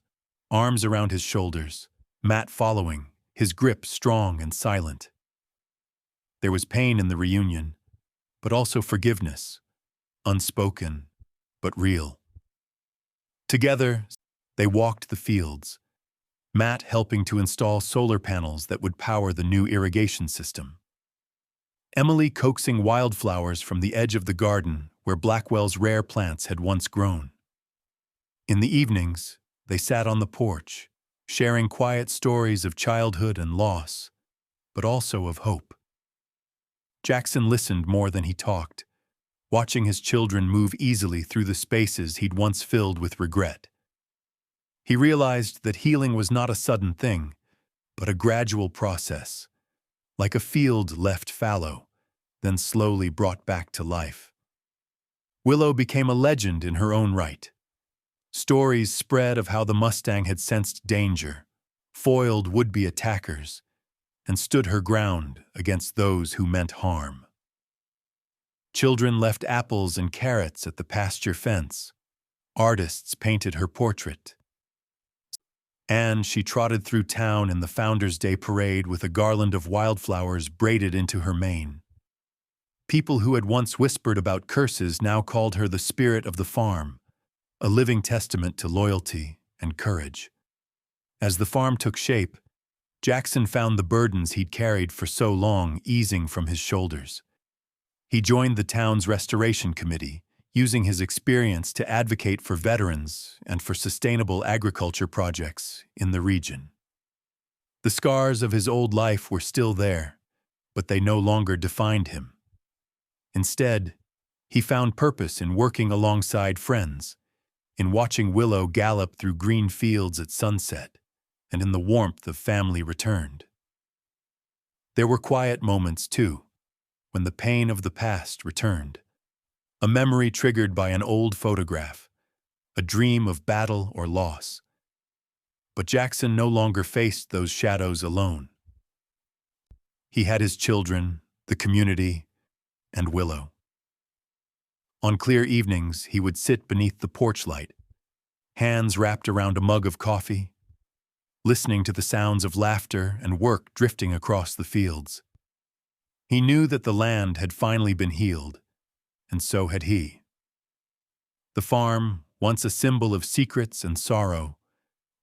arms around his shoulders, Matt following, his grip strong and silent. There was pain in the reunion, but also forgiveness, unspoken, but real. Together, they walked the fields, Matt helping to install solar panels that would power the new irrigation system. Emily coaxing wildflowers from the edge of the garden where Blackwell's rare plants had once grown. In the evenings, they sat on the porch, sharing quiet stories of childhood and loss, but also of hope. Jackson listened more than he talked, watching his children move easily through the spaces he'd once filled with regret. He realized that healing was not a sudden thing, but a gradual process, like a field left fallow, then slowly brought back to life. Willow became a legend in her own right. Stories spread of how the Mustang had sensed danger, foiled would-be attackers, and stood her ground against those who meant harm. Children left apples and carrots at the pasture fence. Artists painted her portrait. And she trotted through town in the Founders' Day parade with a garland of wildflowers braided into her mane. People who had once whispered about curses now called her the spirit of the farm, a living testament to loyalty and courage. As the farm took shape, Jackson found the burdens he'd carried for so long easing from his shoulders. He joined the town's restoration committee, using his experience to advocate for veterans and for sustainable agriculture projects in the region. The scars of his old life were still there, but they no longer defined him. Instead, he found purpose in working alongside friends, in watching Willow gallop through green fields at sunset, and in the warmth of family returned. There were quiet moments, too, when the pain of the past returned. A memory triggered by an old photograph, a dream of battle or loss. But Jackson no longer faced those shadows alone. He had his children, the community, and Willow. On clear evenings, he would sit beneath the porch light, hands wrapped around a mug of coffee, listening to the sounds of laughter and work drifting across the fields. He knew that the land had finally been healed, and so had he. The farm, once a symbol of secrets and sorrow,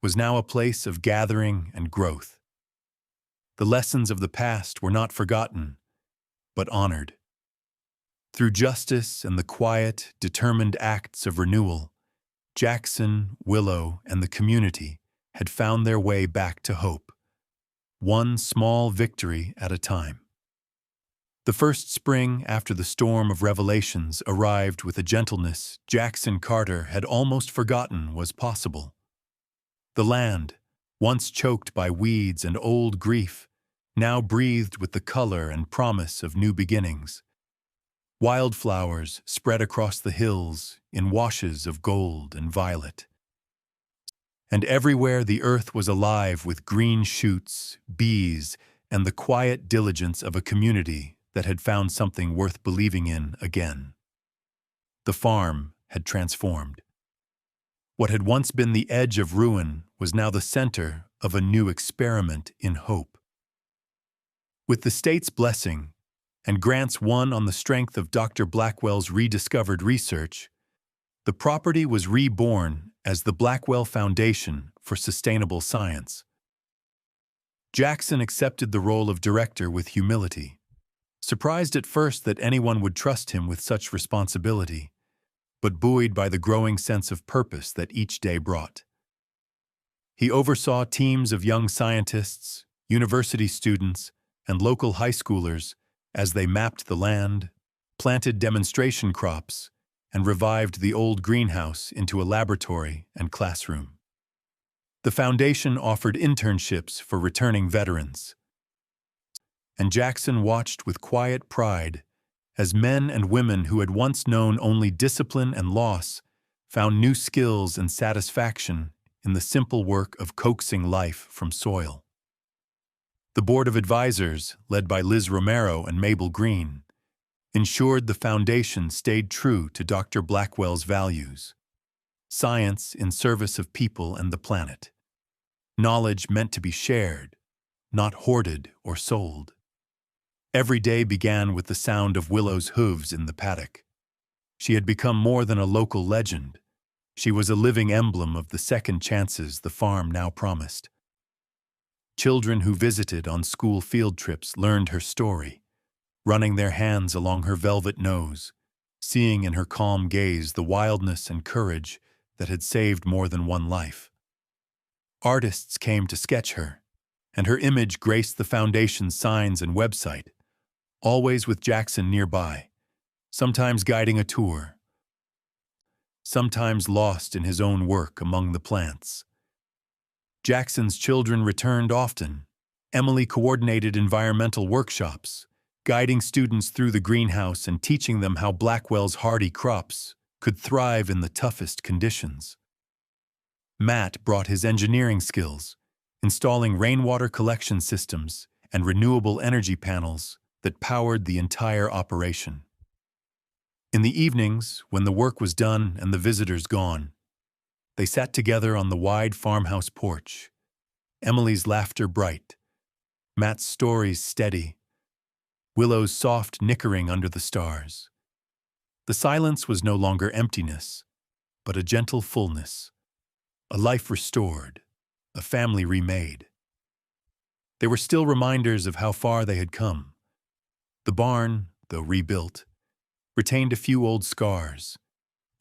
was now a place of gathering and growth. The lessons of the past were not forgotten, but honored. Through justice and the quiet, determined acts of renewal, Jackson, Willow, and the community had found their way back to hope, one small victory at a time. The first spring after the storm of revelations arrived with a gentleness Jackson Carter had almost forgotten was possible. The land, once choked by weeds and old grief, now breathed with the color and promise of new beginnings. Wildflowers spread across the hills in washes of gold and violet. And everywhere the earth was alive with green shoots, bees, and the quiet diligence of a community that had found something worth believing in again. The farm had transformed. What had once been the edge of ruin was now the center of a new experiment in hope. With the state's blessing, and grants won on the strength of Dr. Blackwell's rediscovered research, the property was reborn as the Blackwell Foundation for Sustainable Science. Jackson accepted the role of director with humility, surprised at first that anyone would trust him with such responsibility, but buoyed by the growing sense of purpose that each day brought. He oversaw teams of young scientists, university students, and local high schoolers as they mapped the land, planted demonstration crops, and revived the old greenhouse into a laboratory and classroom. The foundation offered internships for returning veterans, and Jackson watched with quiet pride as men and women who had once known only discipline and loss found new skills and satisfaction in the simple work of coaxing life from soil. The board of advisors, led by Liz Romero and Mabel Green, ensured the foundation stayed true to Dr. Blackwell's values: science in service of people and the planet, knowledge meant to be shared, not hoarded or sold. Every day began with the sound of Willow's hooves in the paddock. She had become more than a local legend. She was a living emblem of the second chances the farm now promised. Children who visited on school field trips learned her story, running their hands along her velvet nose, seeing in her calm gaze the wildness and courage that had saved more than one life. Artists came to sketch her, and her image graced the foundation's signs and website, always with Jackson nearby, sometimes guiding a tour, sometimes lost in his own work among the plants. Jackson's children returned often. Emily coordinated environmental workshops, guiding students through the greenhouse and teaching them how Blackwell's hardy crops could thrive in the toughest conditions. Matt brought his engineering skills, installing rainwater collection systems and renewable energy panels that powered the entire operation. In the evenings, when the work was done and the visitors gone, they sat together on the wide farmhouse porch, Emily's laughter bright, Matt's stories steady, Willow's soft nickering under the stars. The silence was no longer emptiness, but a gentle fullness, a life restored, a family remade. They were still reminders of how far they had come. The barn, though rebuilt, retained a few old scars,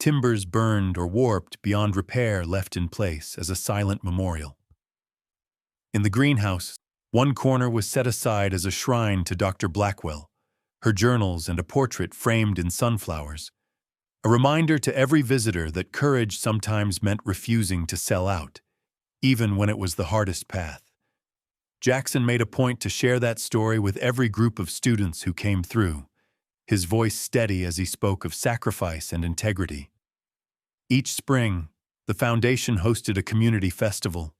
timbers burned or warped beyond repair left in place as a silent memorial. In the greenhouse, one corner was set aside as a shrine to Dr. Blackwell, her journals and a portrait framed in sunflowers, a reminder to every visitor that courage sometimes meant refusing to sell out, even when it was the hardest path. Jackson made a point to share that story with every group of students who came through, his voice steady as he spoke of sacrifice and integrity. Each spring, the foundation hosted a community festival,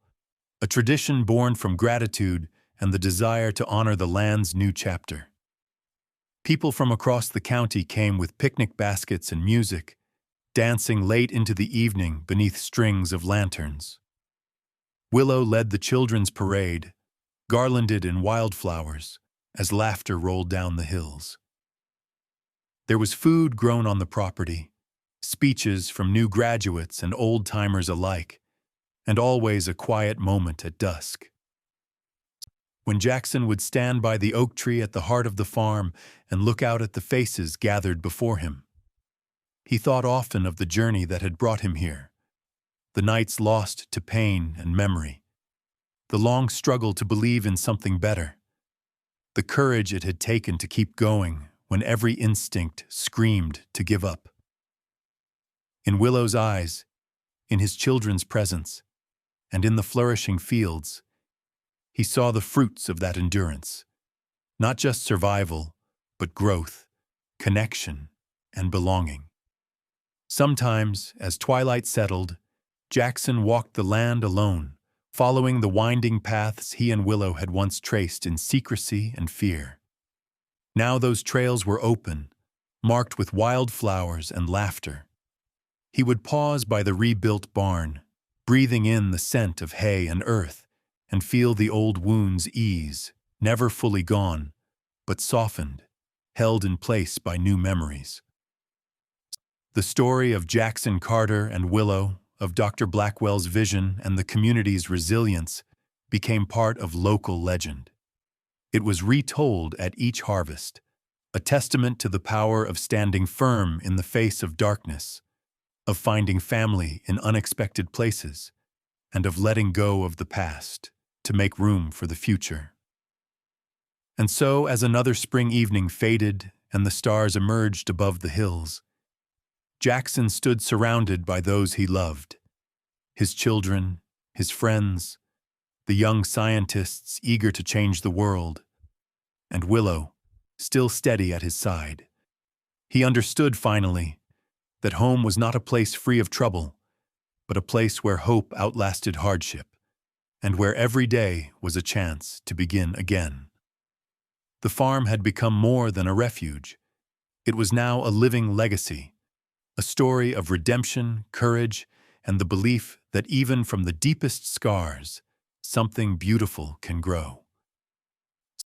a tradition born from gratitude and the desire to honor the land's new chapter. People from across the county came with picnic baskets and music, dancing late into the evening beneath strings of lanterns. Willow led the children's parade, garlanded in wildflowers, as laughter rolled down the hills. There was food grown on the property, speeches from new graduates and old-timers alike, and always a quiet moment at dusk. When Jackson would stand by the oak tree at the heart of the farm and look out at the faces gathered before him, he thought often of the journey that had brought him here, the nights lost to pain and memory, the long struggle to believe in something better. the courage it had taken to keep going when every instinct screamed to give up. In Willow's eyes, in his children's presence, and in the flourishing fields, he saw the fruits of that endurance, not just survival, but growth, connection, and belonging. Sometimes, as twilight settled, Jackson walked the land alone, following the winding paths he and Willow had once traced in secrecy and fear. Now those trails were open, marked with wildflowers and laughter. He would pause by the rebuilt barn, breathing in the scent of hay and earth, and feel the old wounds ease, never fully gone, but softened, held in place by new memories. The story of Jackson Carter and Willow, of Dr. Blackwell's vision and the community's resilience, became part of local legend. It was retold at each harvest, a testament to the power of standing firm in the face of darkness, of finding family in unexpected places, and of letting go of the past to make room for the future. And so, as another spring evening faded and the stars emerged above the hills, Jackson stood surrounded by those he loved, his children, his friends, the young scientists eager to change the world, and Willow, still steady at his side. He understood finally that home was not a place free of trouble, but a place where hope outlasted hardship, and where every day was a chance to begin again. The farm had become more than a refuge. It was now a living legacy, a story of redemption, courage, and the belief that even from the deepest scars, something beautiful can grow.